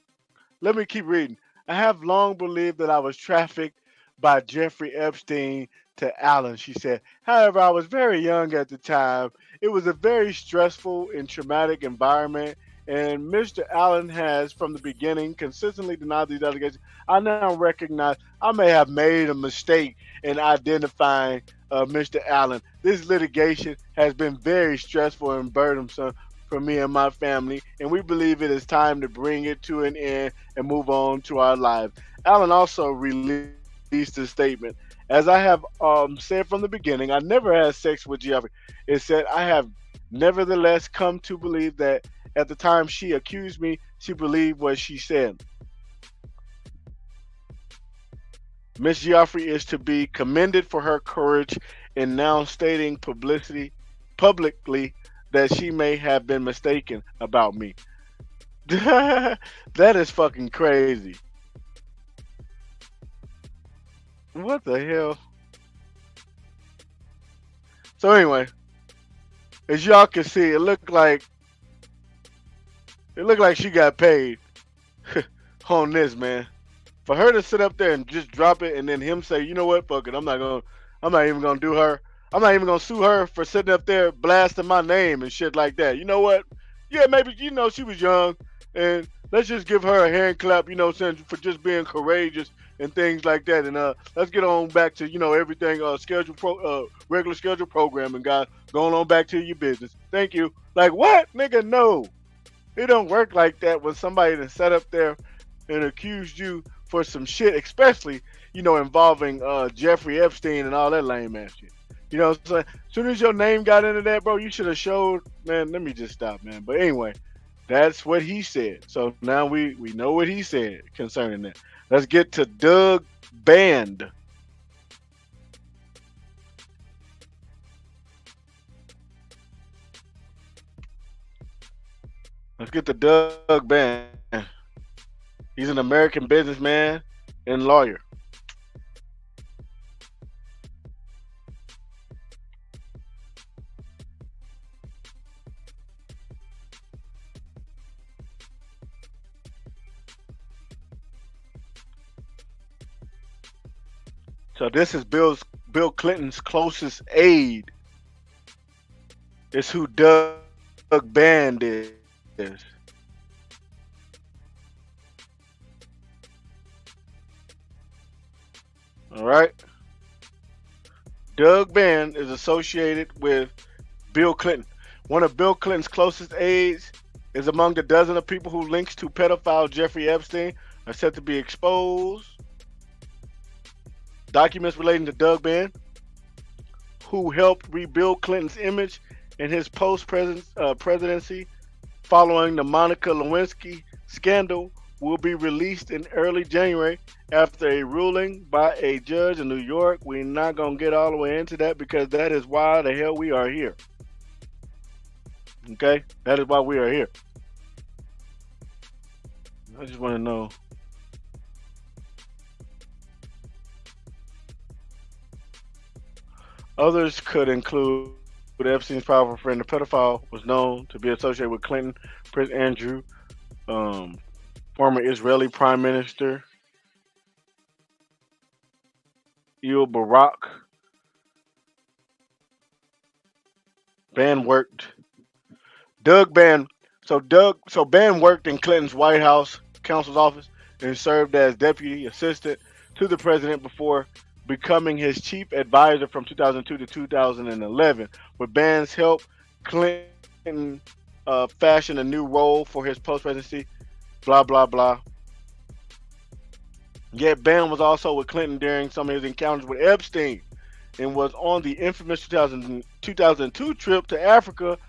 let me keep reading. I have long believed that I was trafficked by Jeffrey Epstein to Allen, she said. However, I was very young at the time. It was a very stressful and traumatic environment, and Mr. Allen has, from the beginning, consistently denied these allegations. I now recognize I may have made a mistake in identifying Mr. Allen. This litigation has been very stressful and burdensome for me and my family, and we believe it is time to bring it to an end and move on to our lives. Allen also released a statement. As I have said from the beginning, I never had sex with Geoffrey. It said, I have nevertheless come to believe that at the time she accused me, she believed what she said. Miss Geoffrey is to be commended for her courage in now stating publicly that she may have been mistaken about me. That is fucking crazy. What the hell? So anyway, as y'all can see, it looked like she got paid on this, man. For her to sit up there and just drop it, and then him say, "You know what? Fuck it. I'm not even gonna do her. I'm not even gonna sue her for sitting up there blasting my name and shit like that." You know what? Yeah, maybe she was young, and let's just give her a hand clap. For just being courageous and things like that. And let's get on back to everything regular schedule programming, guys. Going on back to your business. Thank you. Like what, nigga? No, it don't work like that when somebody that sat up there and accused you for some shit, especially involving Jeffrey Epstein and all that lame ass shit. So as soon as your name got into that, bro, you should have showed. Man, let me just stop, man. But anyway, that's what he said. So now we know what he said concerning that. Let's get to Doug Band. Let's get to Doug Band. He's an American businessman and lawyer. So this is Bill Clinton's closest aide. Is who Doug Band is. All right. Doug Band is associated with Bill Clinton. One of Bill Clinton's closest aides is among the dozen of people whose links to pedophile Jeffrey Epstein are set to be exposed. Documents relating to Doug Band, who helped rebuild Clinton's image in his post-presidency following the Monica Lewinsky scandal, will be released in early January after a ruling by a judge in New York. We're not going to get all the way into that because that is why the hell we are here. Okay? That is why we are here. I just want to know. Others could include Epstein's powerful friend, the pedophile, was known to be associated with Clinton, Prince Andrew, former Israeli Prime Minister Barak. Ban worked. Doug Ban. So Ban worked in Clinton's White House counsel's office and served as deputy assistant to the president before becoming his chief advisor from 2002 to 2011. With Ban's help, Clinton fashioned a new role for his post-presidency. Blah blah blah. Yet Ban was also with Clinton during some of his encounters with Epstein and was on the infamous 2002 trip to Africa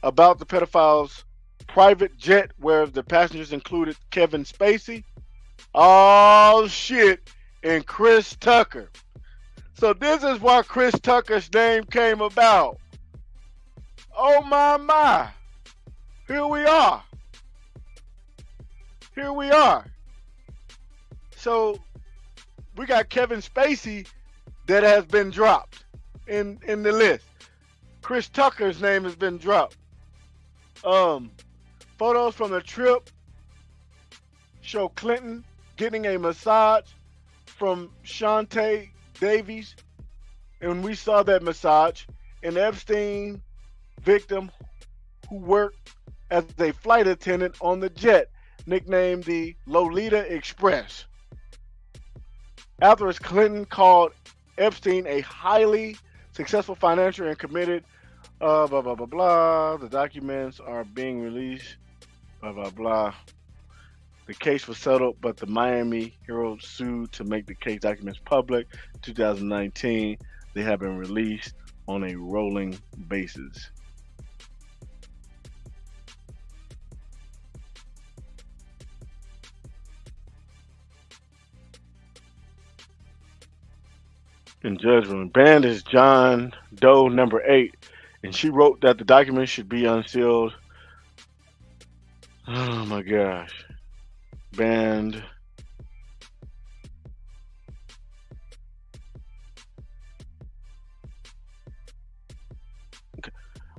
about the pedophile's private jet where the passengers included Kevin Spacey. Oh shit. And Chris Tucker. So this is why Chris Tucker's name came about. Oh my. Here we are. So we got Kevin Spacey that has been dropped in the list. Chris Tucker's name has been dropped. Photos from the trip show Clinton getting a massage from Shantae Davies, and we saw that massage. An Epstein victim who worked as a flight attendant on the jet, nicknamed the Lolita Express. Afterwards, Clinton called Epstein a highly successful financier and committed. Blah blah blah blah. The documents are being released. Blah blah blah. The case was settled, but the Miami Herald sued to make the case documents public. 2019, they have been released on a rolling basis. In judgment, Band is John Doe number 8, and she wrote that the documents should be unsealed. Oh my gosh. Band.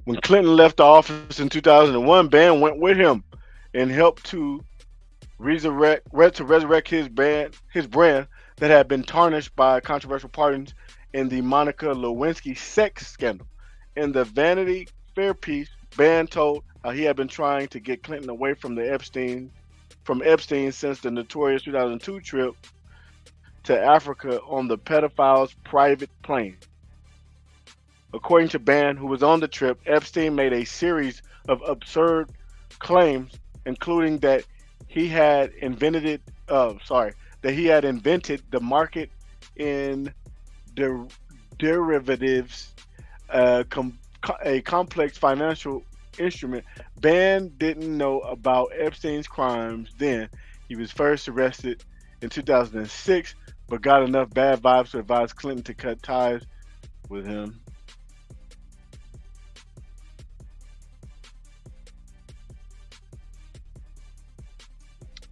When Clinton left the office in 2001, Band went with him and helped to resurrect his brand that had been tarnished by controversial pardons in the Monica Lewinsky sex scandal. In the Vanity Fair piece, Band told how he had been trying to get Clinton away from Epstein since the notorious 2002 trip to Africa on the pedophile's private plane. According to Ban, who was on the trip, Epstein made a series of absurd claims, including that he had invented that he had invented the market in der- derivatives, a complex financial instrument. Ban didn't know about Epstein's crimes then. He was first arrested in 2006, but got enough bad vibes to advise Clinton to cut ties with him.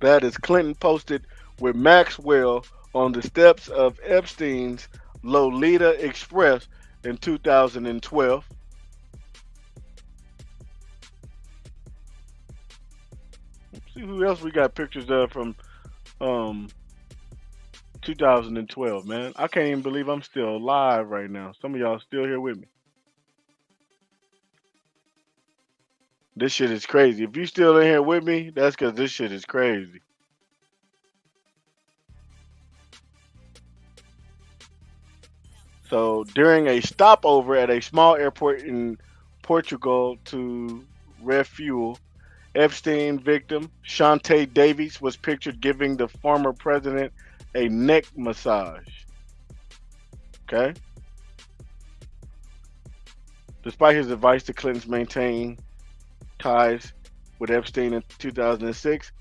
That is Clinton posted with Maxwell on the steps of Epstein's Lolita Express in 2012. Let's see who else we got pictures of from um 2012, man. I can't even believe I'm still alive right now. Some of y'all still here with me. This shit is crazy. If you still in here with me, that's because this shit is crazy. So during a stopover at a small airport in Portugal to refuel, Epstein victim Shantae Davies was pictured giving the former president a neck massage. Okay. Despite his advice to Clinton's maintain ties with Epstein in 2006,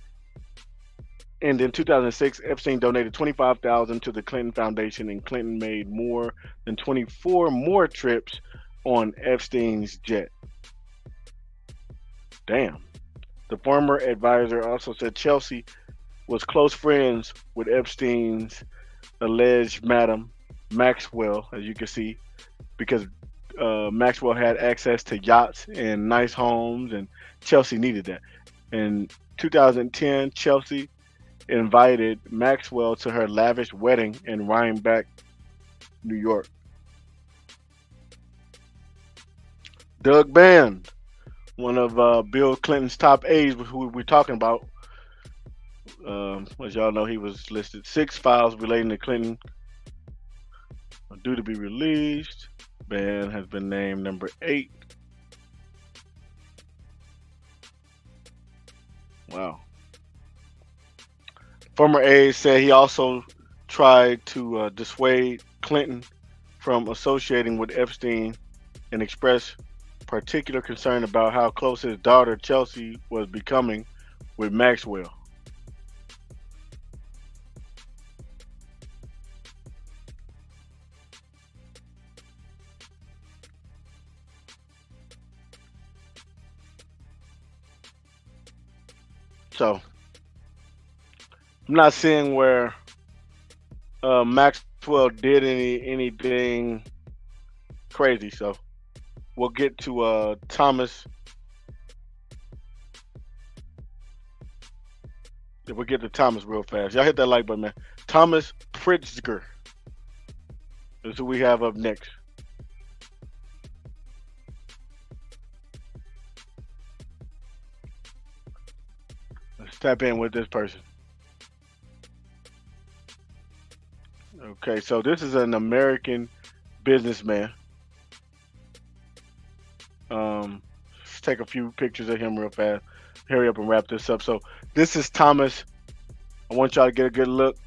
and in 2006, Epstein donated 25,000 to the Clinton Foundation, and Clinton made more than 24 more trips on Epstein's jet. Damn. The former advisor also said Chelsea was close friends with Epstein's alleged Madam Maxwell, as you can see, because Maxwell had access to yachts and nice homes, and Chelsea needed that. In 2010, Chelsea invited Maxwell to her lavish wedding in Rhinebeck, New York. Doug Band, one of Bill Clinton's top aides, who we're talking about, as y'all know, he was listed 6 files relating to Clinton are due to be released. Band has been named number 8. Wow. Former aides said he also tried to dissuade Clinton from associating with Epstein and expressed particular concern about how close his daughter Chelsea was becoming with Maxwell. So I'm not seeing where Maxwell did anything crazy. So we'll get to Thomas. If we get to Thomas real fast, y'all hit that like button, man. Thomas Pritzker is who we have up next. Let's tap in with this person. Okay, so this is an American businessman. Let's take a few pictures of him real fast. Hurry up and wrap this up. So this is Thomas. I want y'all to get a good look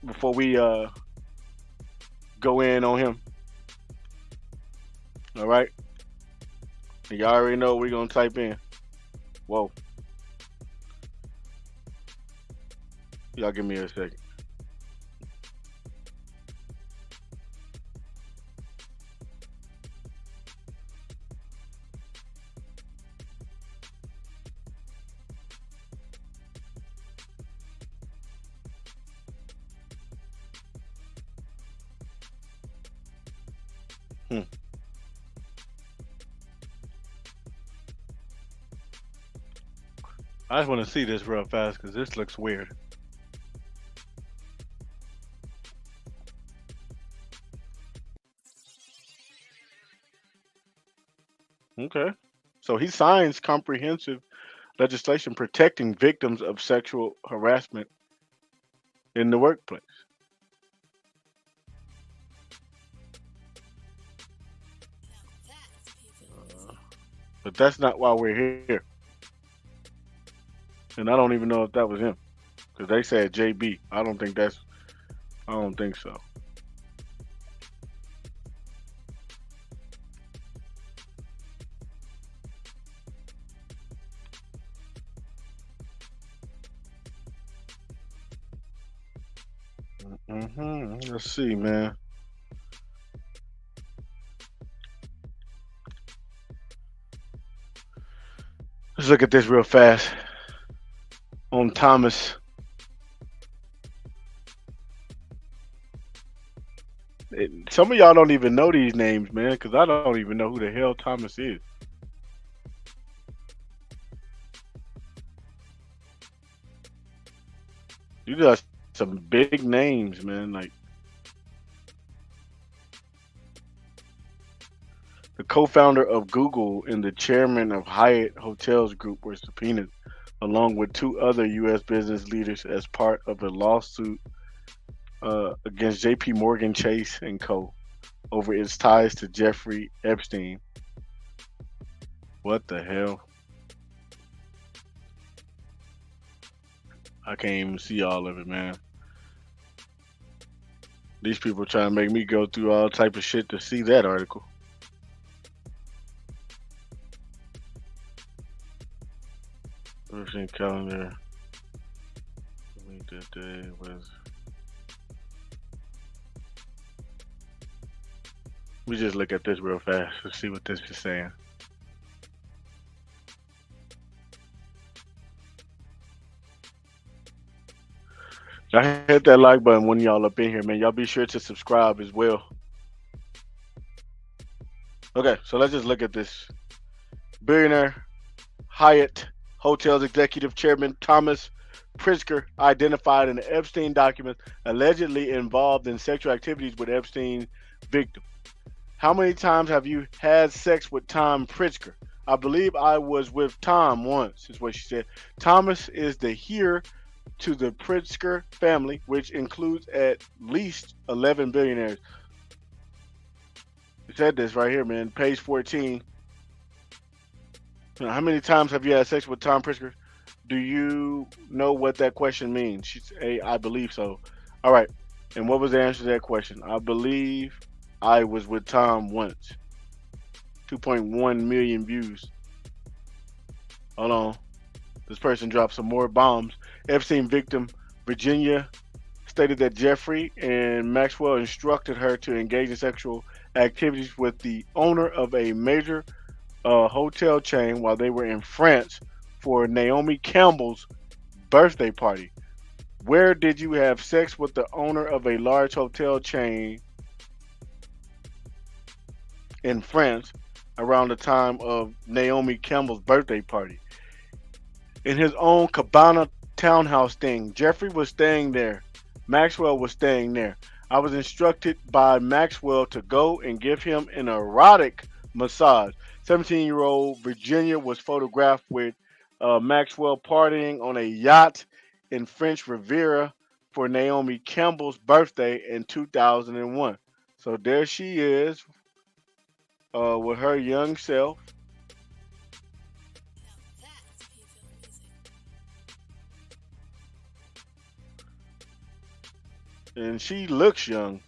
before we go in on him. All right. Y'all already know what we're gonna type in. Whoa. Y'all give me a second. Hmm. I just want to see this real fast because this looks weird. Okay. So he signs comprehensive legislation protecting victims of sexual harassment in the workplace. But that's not why we're here. And I don't even know if that was him because they said JB. I don't think that's. I don't think so. Let's see, man. Let's look at this real fast on Thomas. Some of y'all don't even know these names, man, because I don't even know who the hell Thomas is. These are some big names, man. Like the co-founder of Google and the chairman of Hyatt Hotels Group were subpoenaed, along with two other U.S. business leaders, as part of a lawsuit against J.P. Morgan Chase and Co. over its ties to Jeffrey Epstein. What the hell? I can't even see all of it, man. These people trying to make me go through all type of shit to see that article. Person calendar. That day was. We just look at this real fast to see what this is saying. Y'all hit that like button when y'all up in here, man. Y'all be sure to subscribe as well. Okay, so let's just look at this. Billionaire Hyatt Hotels executive chairman Thomas Pritzker identified in the Epstein documents allegedly involved in sexual activities with Epstein victim. How many times have you had sex with Tom Pritzker? I believe I was with Tom once, is what she said. Thomas is the heir to the Pritzker family, which includes at least 11 billionaires. It said this right here, man. Page 14. How many times have you had sex with Tom Pritzker? Do you know what that question means? She's I believe so. All right. And what was the answer to that question? I believe I was with Tom once. 2.1 million views. Hold on. This person dropped some more bombs. Epstein victim Virginia stated that Jeffrey and Maxwell instructed her to engage in sexual activities with the owner of a major hotel chain while they were in France for Naomi Campbell's birthday party. Where did you have sex with the owner of a large hotel chain in France around the time of Naomi Campbell's birthday party? In his own Cabana townhouse thing. Jeffrey was staying there. Maxwell was staying there. I was instructed by Maxwell to go and give him an erotic massage. 17-year-old Virginia was photographed with Maxwell partying on a yacht in French Riviera for Naomi Campbell's birthday in 2001. So there she is with her young self. And she looks young.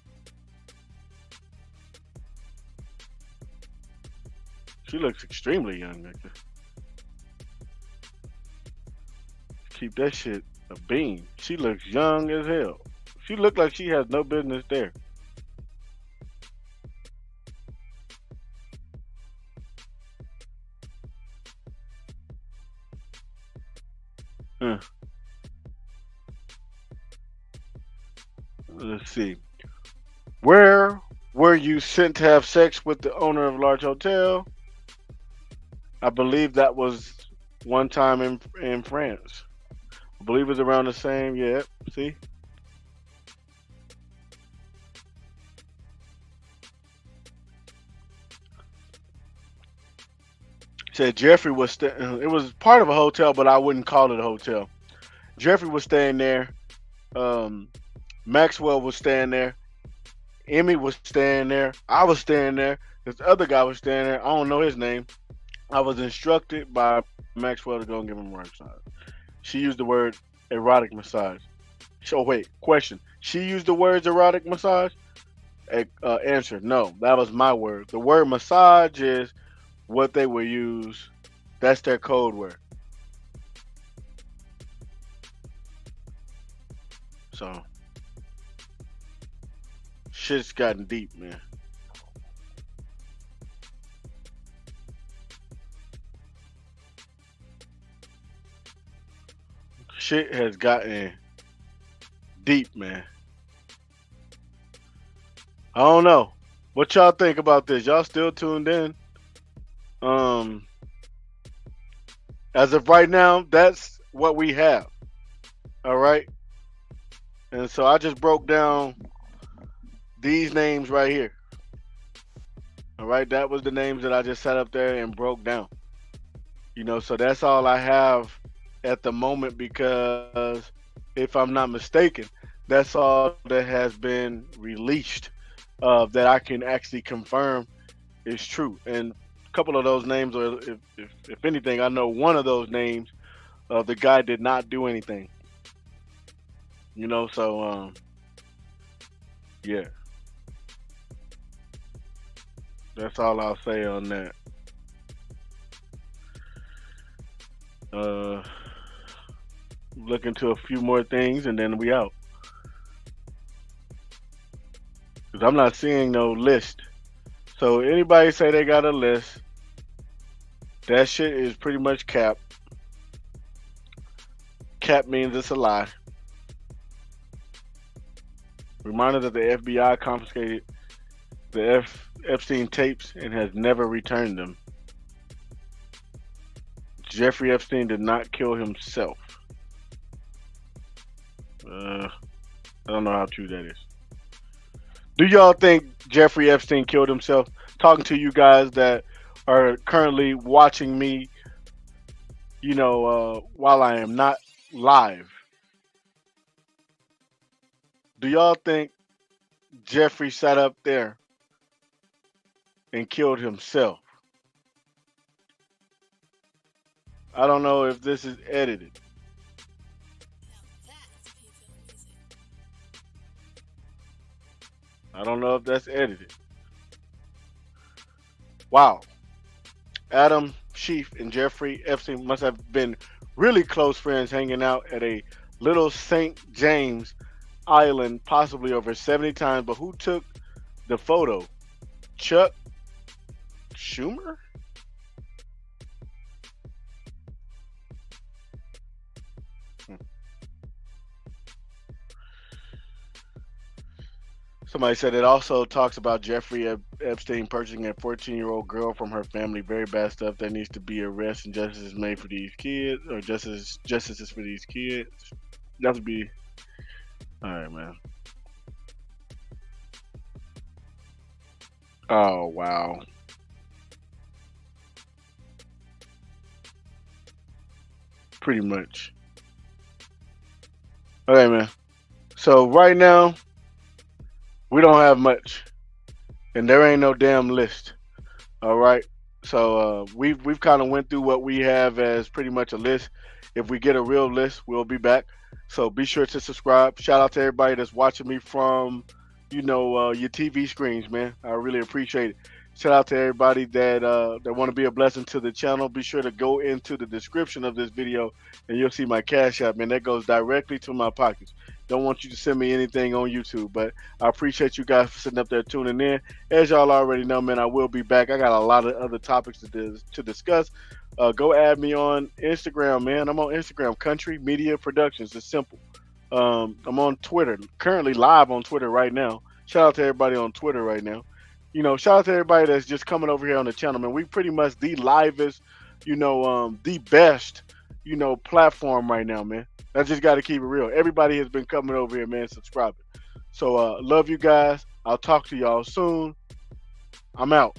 She looks extremely young, Victor. Keep that shit a bean. She looks young as hell. She looked like she has no business there. Huh. Let's see. Where were you sent to have sex with the owner of a large hotel? I believe that was one time in France. I believe it's around the same. Yeah. See. Said Jeffrey was. It was part of a hotel, but I wouldn't call it a hotel. Jeffrey was staying there Um, Maxwell was staying there. Emmy was staying there. I was staying there. This other guy was staying there. I don't know his name. I was instructed by Maxwell to go and give him a massage. She used the word erotic massage. So wait, question. She used the words erotic massage? Answer, no. That was my word. The word massage is what they will use. That's their code word. So shit's gotten deep, man. Shit has gotten deep, man. I don't know. What y'all think about this? Y'all still tuned in? Um, as of right now, that's what we have. All right. And so I just broke down these names right here. All right. That was the names that I just sat up there and broke down. So that's all I have at the moment because if I'm not mistaken, that's all that has been released that I can actually confirm is true. And a couple of those names, or if anything, I know one of those names, the guy did not do anything. So yeah, that's all I'll say on that. Uh, look into a few more things and then we out. Cause I'm not seeing no list. So anybody say they got a list, that shit is pretty much cap. Cap means it's a lie. Reminder that the FBI confiscated the Epstein tapes and has never returned them. Jeffrey Epstein did not kill himself. I don't know how true that is. Do y'all think Jeffrey Epstein killed himself? Talking to you guys that are currently watching me, while I am not live. Do y'all think Jeffrey sat up there and killed himself? I don't know if this is edited. I don't know if that's edited. Wow. Adam Schiff and Jeffrey Epstein must have been really close friends hanging out at a little St. James Island possibly over 70 times. But who took the photo? Chuck Schumer? Somebody said it also talks about Jeffrey Epstein purchasing a 14-year-old girl from her family. Very bad stuff. That needs to be arrested and justice made for these kids, or justice for these kids. That would be all right, man. Oh wow. Pretty much. All right, man. So right now we don't have much, and there ain't no damn list. All right. So we've kind of went through what we have as pretty much a list. If we get a real list, we'll be back. So be sure to subscribe. Shout out to everybody that's watching me from, your TV screens, man. I really appreciate it. Shout out to everybody that want to be a blessing to the channel. Be sure to go into the description of this video, and you'll see my Cash App, man. That goes directly to my pockets. Don't want you to send me anything on YouTube, but I appreciate you guys for sitting up there tuning in. As y'all already know, man, I will be back. I got a lot of other topics to discuss. Go add me on Instagram, man. I'm on Instagram, Country Media Productions. It's simple. I'm on Twitter, currently live on Twitter right now. Shout out to everybody on Twitter right now. Shout out to everybody that's just coming over here on the channel, man. We pretty much the livest, the best, platform right now, man. I just got to keep it real. Everybody has been coming over here, man, subscribing. So, love you guys. I'll talk to y'all soon. I'm out.